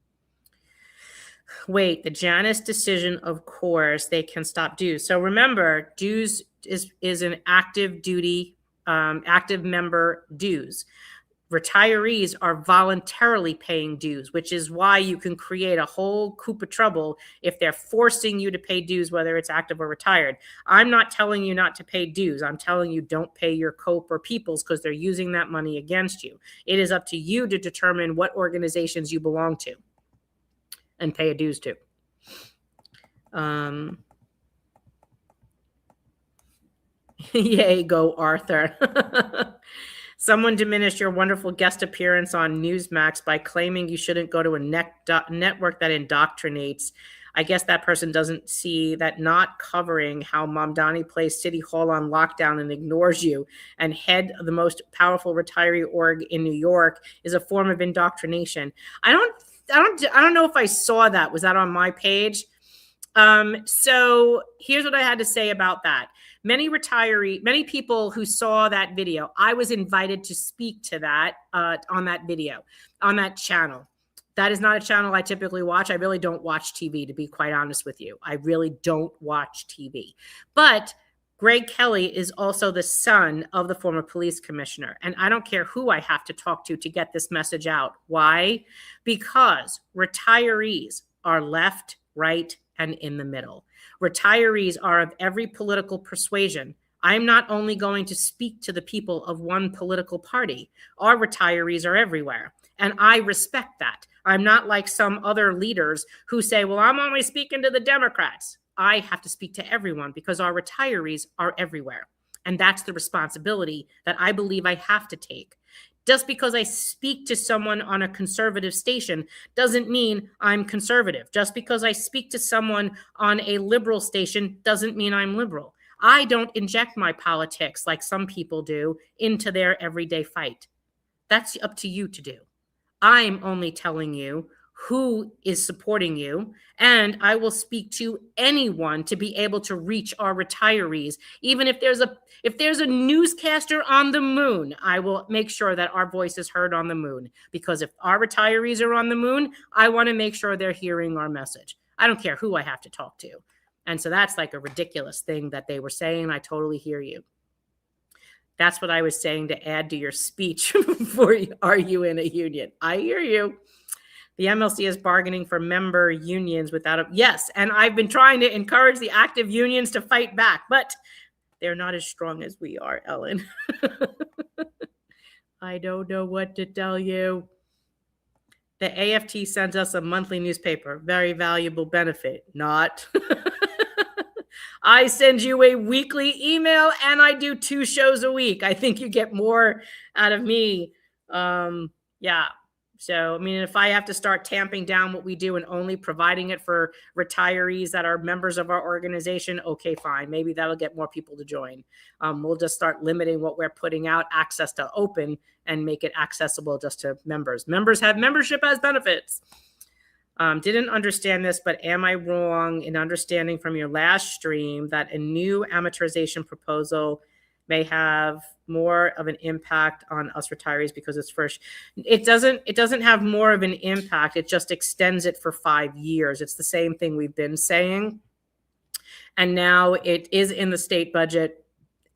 Wait, the Janus decision, of course, they can stop dues. So remember, dues is an active duty, active member dues. Retirees are voluntarily paying dues, which is why you can create a whole coup of trouble if they're forcing you to pay dues, whether it's active or retired. I'm not telling you not to pay dues. I'm telling you don't pay your COPE or Peoples because they're using that money against you. It is up to you to determine what organizations you belong to and pay a dues to. Yay, go Arthur. Someone diminished your wonderful guest appearance on Newsmax by claiming you shouldn't go to a network that indoctrinates. I guess that person doesn't see that not covering how Mamdani plays City Hall on lockdown and ignores you and head of the most powerful retiree org in New York is a form of indoctrination. I don't know if I saw that. Was that on my page? So here's what I had to say about that. Many people who saw that video, I was invited to speak to that on that video, on that channel. That is not a channel I typically watch. I really don't watch TV, to be quite honest with you. I really don't watch TV. But Greg Kelly is also the son of the former police commissioner. And I don't care who I have to talk to get this message out. Why? Because retirees are left, right, and in the middle. Retirees are of every political persuasion. I'm not only going to speak to the people of one political party. Our retirees are everywhere. And I respect that. I'm not like some other leaders who say, well, I'm only speaking to the Democrats. I have to speak to everyone because our retirees are everywhere. And that's the responsibility that I believe I have to take. Just because I speak to someone on a conservative station doesn't mean I'm conservative. Just because I speak to someone on a liberal station doesn't mean I'm liberal. I don't inject my politics like some people do into their everyday fight. That's up to you to do. I'm only telling you who is supporting you, and I will speak to anyone to be able to reach our retirees. Even if there's a newscaster on the moon, I will make sure that our voice is heard on the moon, because if our retirees are on the moon, I want to make sure they're hearing our message. I don't care who I have to talk to. And so that's like a ridiculous thing that they were saying. I totally hear you. That's what I was saying to add to your speech before are you in a union? I hear you. The MLC is bargaining for member unions without yes. And I've been trying to encourage the active unions to fight back, but they're not as strong as we are, Ellen. I don't know what to tell you. The AFT sends us a monthly newspaper. Very valuable benefit. Not. I send you a weekly email and I do 2 shows a week. I think you get more out of me. Yeah. So, I mean, if I have to start tamping down what we do and only providing it for retirees that are members of our organization, okay, fine. Maybe that'll get more people to join. We'll just start limiting what we're putting out, access to open, and make it accessible just to members. Members have membership as benefits. Didn't understand this, but am I wrong in understanding from your last stream that a new amortization proposal may have more of an impact on us retirees because it's first? It doesn't have more of an impact. It just extends it for 5 years. It's the same thing we've been saying. And now it is in the state budget,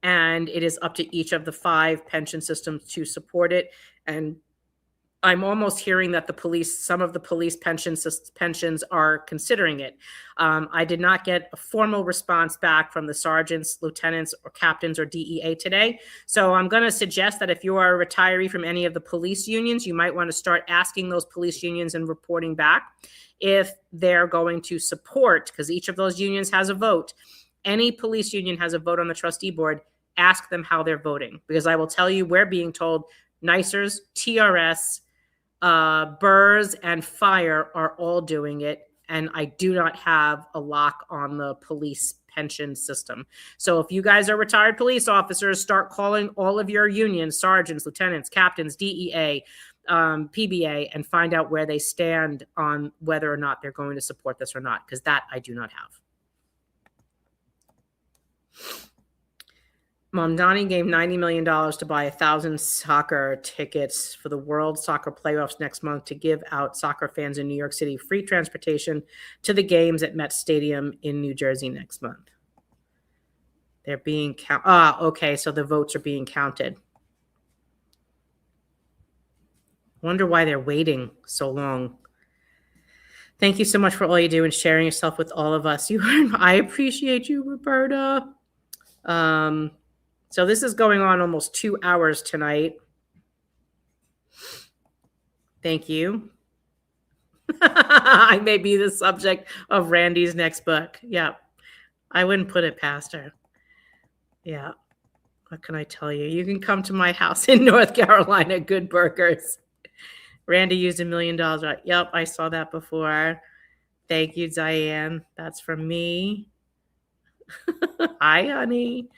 and it is up to each of the 5 pension systems to support it. And I'm almost hearing that some of the police pensions are considering it. I did not get a formal response back from the sergeants, lieutenants, or captains or DEA today. So I'm going to suggest that if you are a retiree from any of the police unions, you might want to start asking those police unions and reporting back if they're going to support, because each of those unions has a vote. Any police union has a vote on the trustee board. Ask them how they're voting, because I will tell you, we're being told NYSERS, TRS, BERS, and FIRE are all doing it, and I do not have a lock on the police pension system. So if you guys are retired police officers, start calling all of your unions, sergeants, lieutenants, captains, DEA, PBA, and find out where they stand on whether or not they're going to support this or not, because that I do not have. Mamdani gave $90 million to buy 1,000 soccer tickets for the World Soccer Playoffs next month to give out soccer fans in New York City free transportation to the games at Met Stadium in New Jersey next month. They're being counted. Okay, so the votes are being counted. Wonder why they're waiting so long. Thank you so much for all you do and sharing yourself with all of us. I appreciate you, Roberta. So this is going on almost 2 hours tonight. Thank you. I may be the subject of Randy's next book. Yeah, I wouldn't put it past her. Yeah. What can I tell you? You can come to my house in North Carolina. Good burgers. Randy used $1 million. Yep, I saw that before. Thank you, Diane. That's from me. Hi, honey.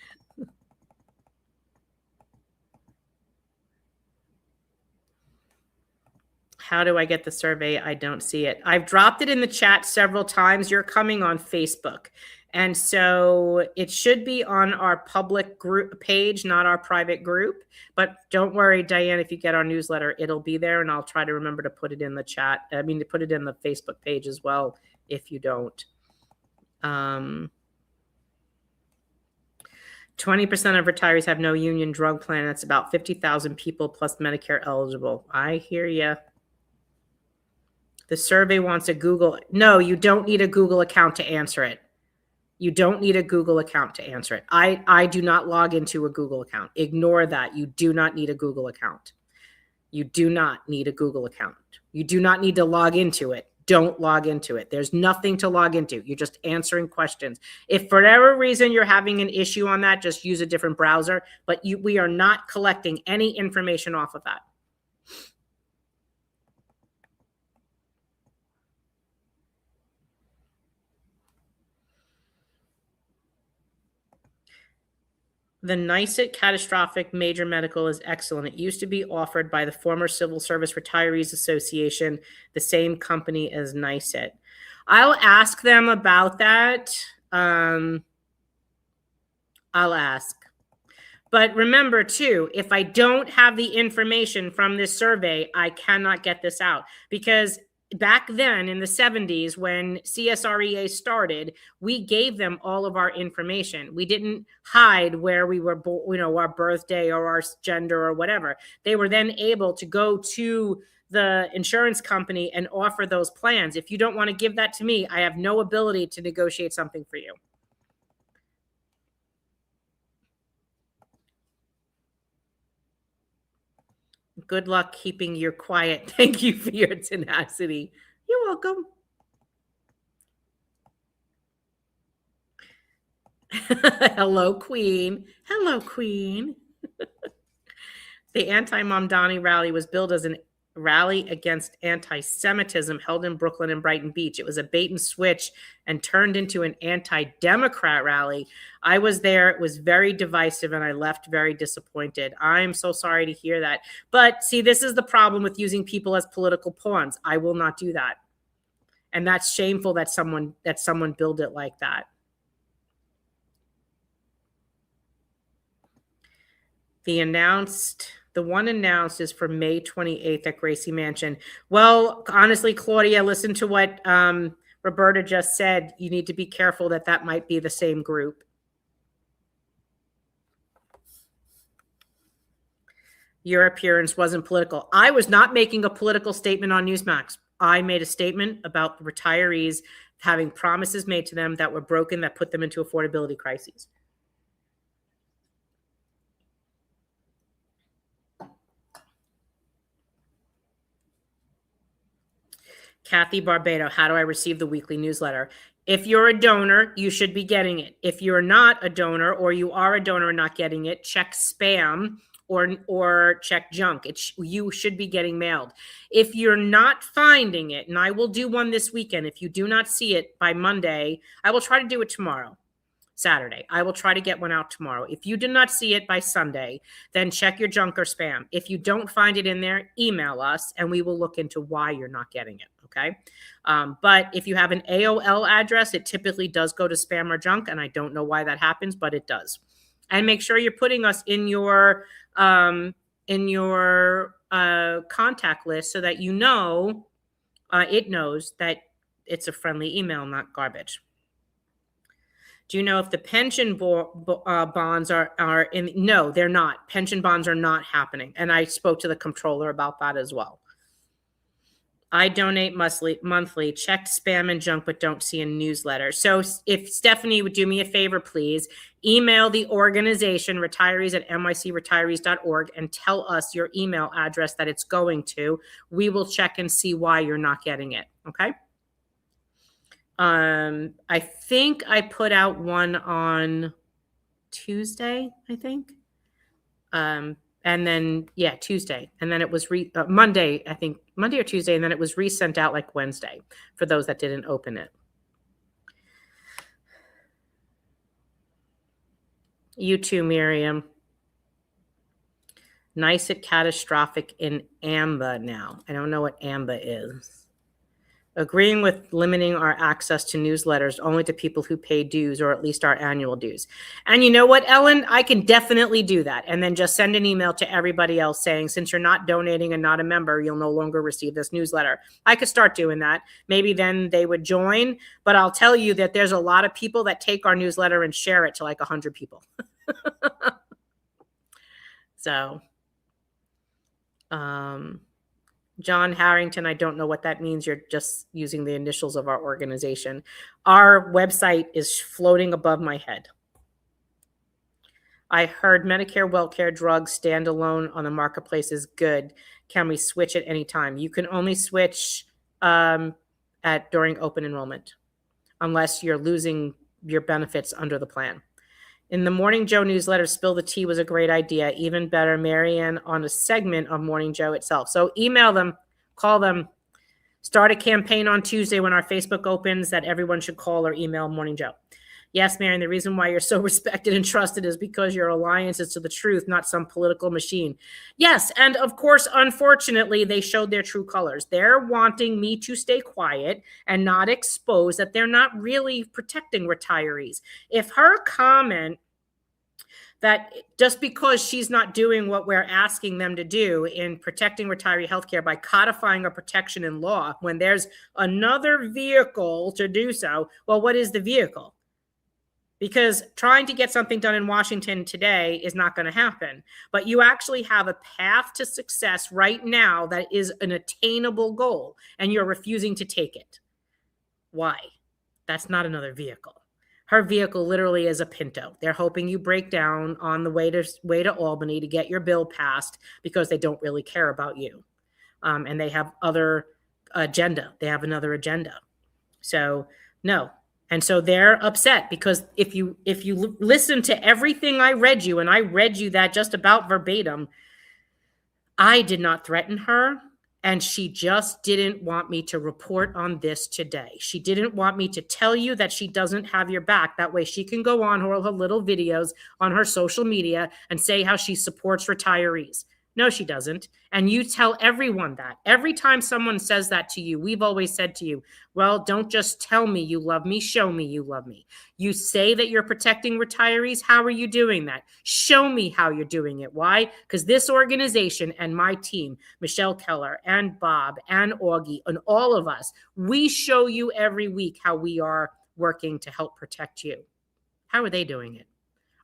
How do I get the survey? I don't see it. I've dropped it in the chat several times. You're coming on Facebook. And so it should be on our public group page, not our private group. But don't worry, Diane, if you get our newsletter, it'll be there. And I'll try to remember to put it in the chat. I mean, to put it in the Facebook page as well, if you don't. 20% of retirees have no union drug plan. That's about 50,000 people plus Medicare eligible. I hear you. The survey wants a Google. No, you don't need a Google account to answer it. You don't need a Google account to answer it. I do not log into a Google account. Ignore that. You do not need a Google account. You do not need a Google account. You do not need to log into it. Don't log into it. There's nothing to log into. You're just answering questions. If for whatever reason you're having an issue on that, just use a different browser. But we are not collecting any information off of that. The NICET Catastrophic Major Medical is excellent. It used to be offered by the former Civil Service Retirees Association, the same company as NICET. I'll ask them about that. I'll ask. But remember, too, if I don't have the information from this survey, I cannot get this out. Because back then in the 70s, when CSREA started, we gave them all of our information. We didn't hide where we were born, our birthday or our gender or whatever. They were then able to go to the insurance company and offer those plans. If you don't want to give that to me, I have no ability to negotiate something for you. Good luck keeping your quiet. Thank you for your tenacity. You're welcome. Hello, Queen. Hello, Queen. The anti-Mamdani rally was billed as a rally against anti-Semitism held in Brooklyn and Brighton Beach. It was a bait and switch and turned into an anti-Democrat rally. I was there. It was very divisive, and I left very disappointed. I'm so sorry to hear that. But see, this is the problem with using people as political pawns. I will not do that. And that's shameful that someone billed it like that. The one announced is for May 28th at Gracie Mansion. Well, honestly, Claudia, listen to what Roberta just said. You need to be careful that might be the same group. Your appearance wasn't political. I was not making a political statement on Newsmax. I made a statement about the retirees having promises made to them that were broken, that put them into affordability crises. Kathy Barbado, how do I receive the weekly newsletter? If you're a donor, you should be getting it. If you're not a donor, or you are a donor and not getting it, check spam or check junk. You should be getting mailed. If you're not finding it, and I will do one this weekend, if you do not see it by Monday, I will try to do it tomorrow. Saturday. I will try to get one out tomorrow. If you do not see it by Sunday, then check your junk or spam. If you don't find it in there, email us and we will look into why you're not getting it. Okay. But if you have an AOL address, it typically does go to spam or junk. And I don't know why that happens, but it does. And make sure you're putting us in your contact list so that it knows that it's a friendly email, not garbage. Do you know if the pension bonds are in? No, they're not. Pension bonds are not happening. And I spoke to the comptroller about that as well. I donate monthly, check spam and junk, but don't see a newsletter. So if Stephanie would do me a favor, please email the organization retirees@nycretirees.org and tell us your email address that it's going to. We will check and see why you're not getting it. Okay. I think I put out one on Tuesday, I think. And then, yeah, Tuesday. And then it was Monday, I think Monday or Tuesday. And then it was resent out like Wednesday for those that didn't open it. You too, Miriam. Nice at catastrophic in AMBA now. I don't know what AMBA is. Agreeing with limiting our access to newsletters only to people who pay dues, or at least our annual dues. And you know what, Ellen? I can definitely do that. And then just send an email to everybody else saying, since you're not donating and not a member, you'll no longer receive this newsletter. I could start doing that. Maybe then they would join. But I'll tell you that there's a lot of people that take our newsletter and share it to like 100 people. So, John Harrington, I don't know what that means. You're just using the initials of our organization. Our website is floating above my head. I heard Medicare WellCare drugs standalone on the marketplace is good. Can we switch at any time? You can only switch during open enrollment, unless you're losing your benefits under the plan. In the Morning Joe newsletter, Spill the Tea was a great idea. Even better, Marianne on a segment of Morning Joe itself. So email them, call them, start a campaign on Tuesday when our Facebook opens that everyone should call or email Morning Joe. Yes, Marianne, the reason why you're so respected and trusted is because your alliance is to the truth, not some political machine. Yes, and of course, unfortunately, they showed their true colors. They're wanting me to stay quiet and not expose that they're not really protecting retirees. If her comment that just because she's not doing what we're asking them to do in protecting retiree healthcare by codifying a protection in law, when there's another vehicle to do so, well, what is the vehicle? Because trying to get something done in Washington today is not going to happen. But you actually have a path to success right now that is an attainable goal, and you're refusing to take it. Why? That's not another vehicle. Her vehicle literally is a Pinto. They're hoping you break down on the way to Albany to get your bill passed because they don't really care about you. And they have other agenda. They have another agenda. So no. And so they're upset because if you listen to everything I read you, and I read you that just about verbatim, I did not threaten her. And she just didn't want me to report on this today. She didn't want me to tell you that she doesn't have your back. That way she can go on her little videos on her social media and say how she supports retirees. No, she doesn't. And you tell everyone that. Every time someone says that to you, we've always said to you, well, don't just tell me you love me, show me you love me. You say that you're protecting retirees. How are you doing that? Show me how you're doing it. Why? Because this organization and my team, Michelle Keller and Bob and Augie and all of us, we show you every week how we are working to help protect you. How are they doing it?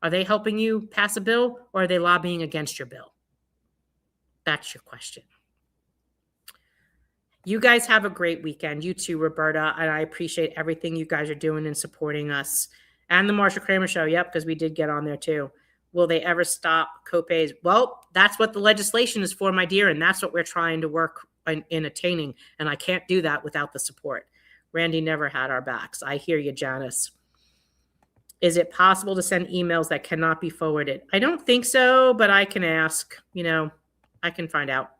Are they helping you pass a bill, or are they lobbying against your bill? That's your question. You guys have a great weekend. You too, Roberta. And I appreciate everything you guys are doing and supporting us. And the Marsha Kramer Show. Yep, because we did get on there too. Will they ever stop copays? Well, that's what the legislation is for, my dear. And that's what we're trying to work in attaining. And I can't do that without the support. Randy never had our backs. I hear you, Janice. Is it possible to send emails that cannot be forwarded? I don't think so, but I can ask. I can find out.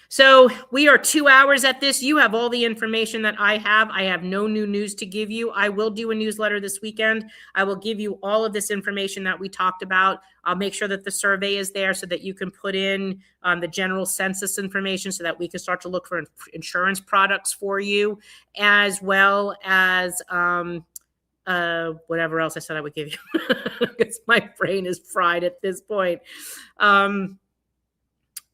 So we are 2 hours at this. You have all the information that I have. I have no new news to give you. I will do a newsletter this weekend. I will give you all of this information that we talked about. I'll make sure that the survey is there so that you can put in the general census information so that we can start to look for insurance products for you, as well as whatever else I said I would give you. Because my brain is fried at this point.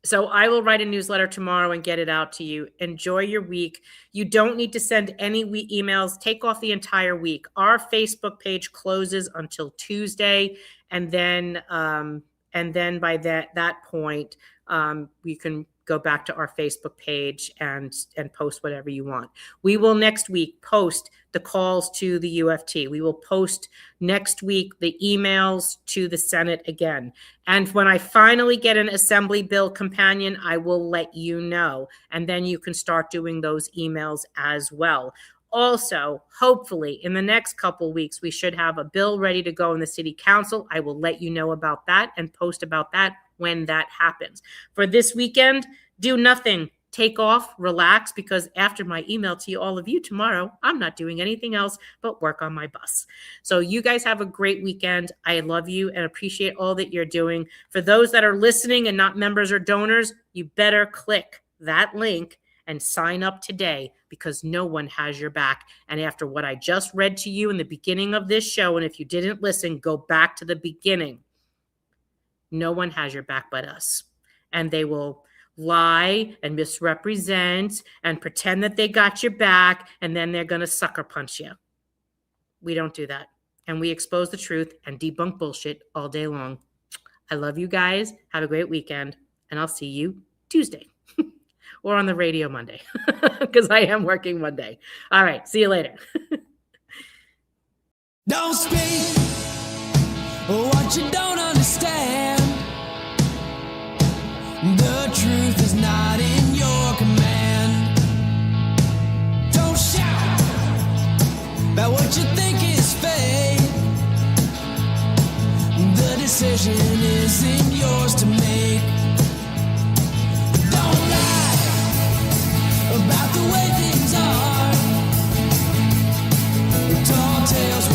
So I will write a newsletter tomorrow and get it out to you. Enjoy your week. You don't need to send any emails. Take off the entire week. Our Facebook page closes until Tuesday, and then by that point, you can go back to our Facebook page and post whatever you want. We will next week post the calls to the UFT. We will post next week the emails to the Senate again. And when I finally get an Assembly bill companion, I will let you know. And then you can start doing those emails as well. Also, hopefully, in the next couple weeks, we should have a bill ready to go in the City Council. I will let you know about that and post about that when that happens. For this weekend, do nothing. Take off, relax, because after my email to all of you tomorrow, I'm not doing anything else but work on my bus. So you guys have a great weekend. I love you and appreciate all that you're doing. For those that are listening and not members or donors, you better click that link and sign up today, because no one has your back. And after what I just read to you in the beginning of this show, and if you didn't listen, go back to the beginning. No one has your back but us. And they will lie and misrepresent and pretend that they got your back, and then they're going to sucker punch you. We don't do that. And we expose the truth and debunk bullshit all day long. I love you guys. Have a great weekend, and I'll see you Tuesday or on the radio Monday, because I am working Monday. All right. See you later. Don't speak what you don't understand. The truth is not in your command. Don't shout about what you think is fake. The decision isn't yours to make. Don't lie about the way things are. Tall tales